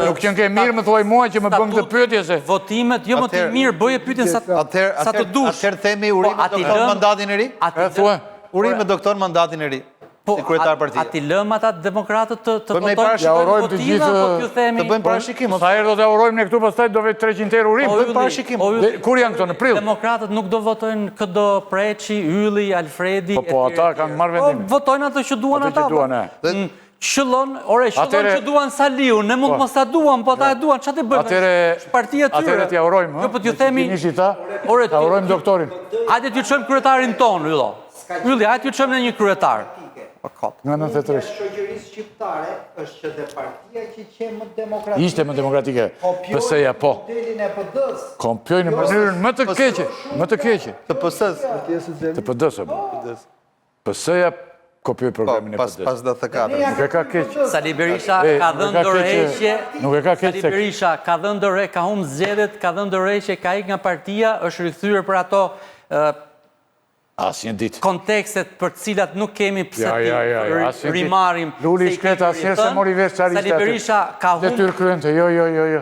Nuk qënë ke mirë më thuaj mua që më bëm këtë pyetje se... Votimet, jo më të mirë, bëje pyetjen sa të dush. Atër themi urim me doktor mandatin e ri? Urim me doktor mandatin e ri. Po, a ti lëm ata demokratët të votojnë votiva, po t'ju themi... Të bëjmë parashikim. Sa herë do t'aurojmë në këtu, pastaj do vetë 300 euro urim. Bëjmë parashikim. Kur janë këto, në prill? Demokratët nuk do votojnë këdo Preqi, Ylli, Alfredi... Po, ata kanë marrë vendimin. Votojnë ato që duan ata. Shëllon që duan Saliu, ne mund mos ta duan, po ta duan, që të bëjmë? Partia tyre. Atere t'ja urojmë, t'aurojmë doktorin. Hajde t'ju qëmë kryetarin tonë, Yllo. Ylli, hajde t'ju qëmë në një kryetar. Nga 93. Shoqërisë shqiptare është që dhe partia që që më demokratike. Ishte më demokratike, PS-ja po. Modelin e PD-s. Kompjojnë në mënyrën më të keqe. Më të keqe. Të PS-s. Të PD-s. PS-ja kopjoj programin e PD-s. Pas 24. Nuk e ka keq. Sali Berisha ka dhënë dorëheqje. Nuk e ka keq. Sali Berisha ka dhënë dorëheqje, ka humbë zgjedhjet, ka dhënë dorëheqje, ka ikë nga partia, është rikthyer për ato Asnjë ditë. kontekstet për të cilat nuk kemi pse asnjë të rimarim. Luli shkreta asnjëherë se mori vesh çfarë ishte. Sali Berisha ka Detyrë humbë kryente. Jo.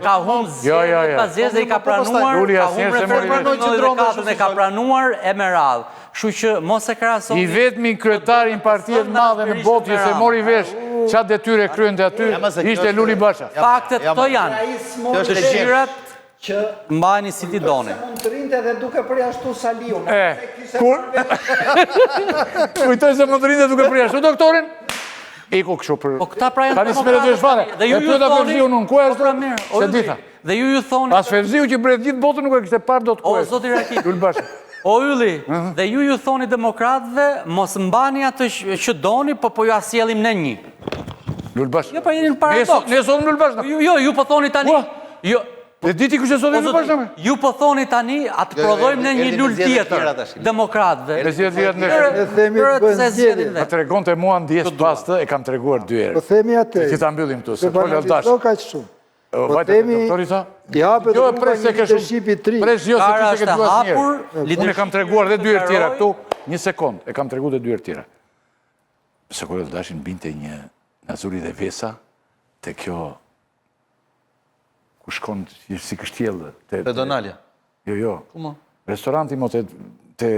ka humbë zgjedhjet pas zgjedhjeve i ka pranuar, Luli ka asnjëherë humbë se mori referendumin vesh. në 94 e ka pranuar e me radhë. Kështu që mos e krahasoni. I vetmi kryetari i partijet madhe në botë që se mori vesh çfarë detyre kryente aty ishte Luli Basha. Faktet këto janë. Kjo është Dëshirat që mbajeni si ti doni. mund të rinte dhe duke përjashtu Saliun. Kur? Kujtoj se më të rinde duke përjashtu doktorin? Iku kështu për... Po këta pra janë Tani s'me letë shfare. Dhe ju E pyeta Ferziu unë, ku është? pra mirë, Se dita. Dhe ju thoni Pas Ferziu që bret gjithë botën nuk e kishte parë dot ku O është. zoti Raki. Lul Basha. O Ylli, dhe ju thoni demokratëve mos mbani atë që doni, po ju asjellim në një. Lul Basha. Jo, pa jeni në paradoks. Ne sot Lul Basha. Ju po thoni tani. Ua. Jo. E diti kush e sot Lul Basha me? Ju po thoni tani atë prodhojmë në një lul tjetër demokratëve. Me zjedhë vjetë në Ne themi të bëjnë zgjedhje. Ma të regonte mua ndjes pas të, e kam të reguar 2 herë. Po themi atë. Që ta mbyllim të, se Se po lë dash. banalizo kaq shumë. Vajte, themi- doktori tha? Japet Jo, rruga pres se një ke leadership i tri. Pres jo se Kara ti se ke është dua hapur, asnjëherë. Unë e kam të reguar dhe 2 herë tjera këtu. Një sekund, e kam të reguar dhe 2 herë tjera. Se ko lë dashin binte një Nazuri dhe Vesa të kjo ku shkon si kështjellë. Te Donalja. Jo. Kumo? Restoranti mo të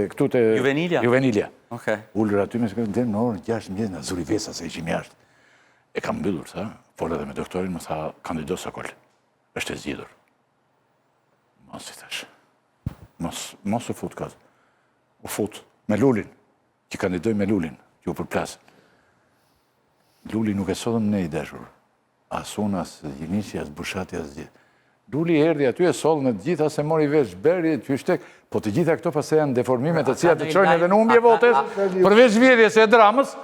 këtu të... Juvenilia? Juvenilia. Okej. Ullër aty me sekundë, dhe në orën 6:00 në Zuri Vesa se ishim jashtë. E kam mbyllur, tha, folë edhe me doktorin, më tha, kandido Sokol, është e zgjedhur. Mos i thash. Mos u fut kaz. U fut me Lulin, që kandidoj me Lulin, që u përplasë. Luli nuk e sodhëm ne i dashur. As unë, as Gjinici, as Bushati, as gjithë. Luli erdi aty e sollën të gjitha se mori vesh beri, qyshtek, po të gjitha këto pas e janë deformimet të cilat të qojnë edhe në humbje votes, përveç vjedhjes e dramës,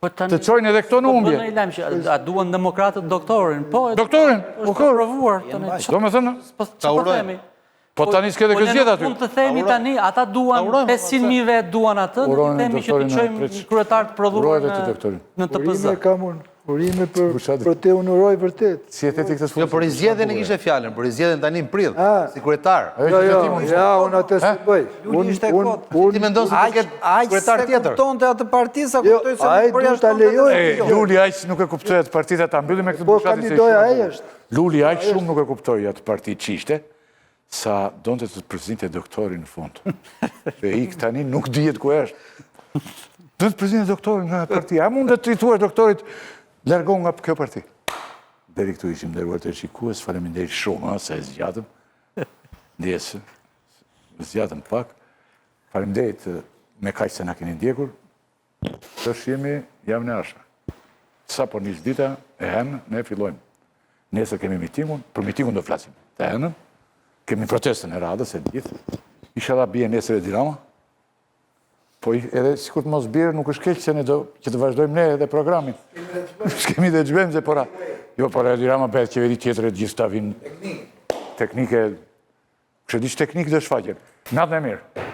të qojnë edhe këto në humbje. Po në i lajmë që a duan demokratët doktorin, po... Doktorin, u është provuar. Do me thënë, Që po themi? po tani s'ke dhe këzjet aty. Mund të themi tani, ata duan 500.000 vetë duan atë, në të themi që të qojmë një kryetar të prodhuar në TPZ. Urime kam unë. Urime për te unuroj vërtet. Si e teti këtë Jo, për i zgjedhjen e kishte fjalën, për i zgjedhjen tani në prill, si kryetar. Jo, unë atë se bëj. Luli ishte kot. Ti mendon se do ketë kryetar tjetër? Kuptonte atë parti sa Jo, kuptoj se ai nuk duhet ta përjashtonte. lejoj. Luli aq nuk e kuptoi atë partitë ta mbyllim me këtë Po Bushati se kandidoja ai është. Luli aq shumë nuk e kuptoi atë partitë çishte, sa donte të prezinte doktorin në fund. Dhe ik tani nuk dihet ku është. Do të prezinte doktorin nga partia. A mund të drejtuar doktorit largo nga kjo parti? Deri këtu ishim nderuar të shikues, faleminderit shumë se e zgjatëm. Ndjesë, zgjatëm pak. Faleminderit me kaq se na keni ndjekur. Tash jemi javën e ardhshme. Sa po nis dita e hënë, ne fillojmë. Nesër kemi mitingun, për mitingun do flasim. Të hënën, kemi protestën e radhës e gjithë. Inshallah bie nesër e Dirama. Po edhe sikur të mos bjerë, nuk është keq se ne do që të vazhdojmë ne edhe programin. S'kemi dhe gjbem se pora. Jo, pora e Dirama bëhet qeveri tjetër e gjithë ta vinë. Teknike. Kështë diqë teknikë dhe shfaqen. Natën e mirë.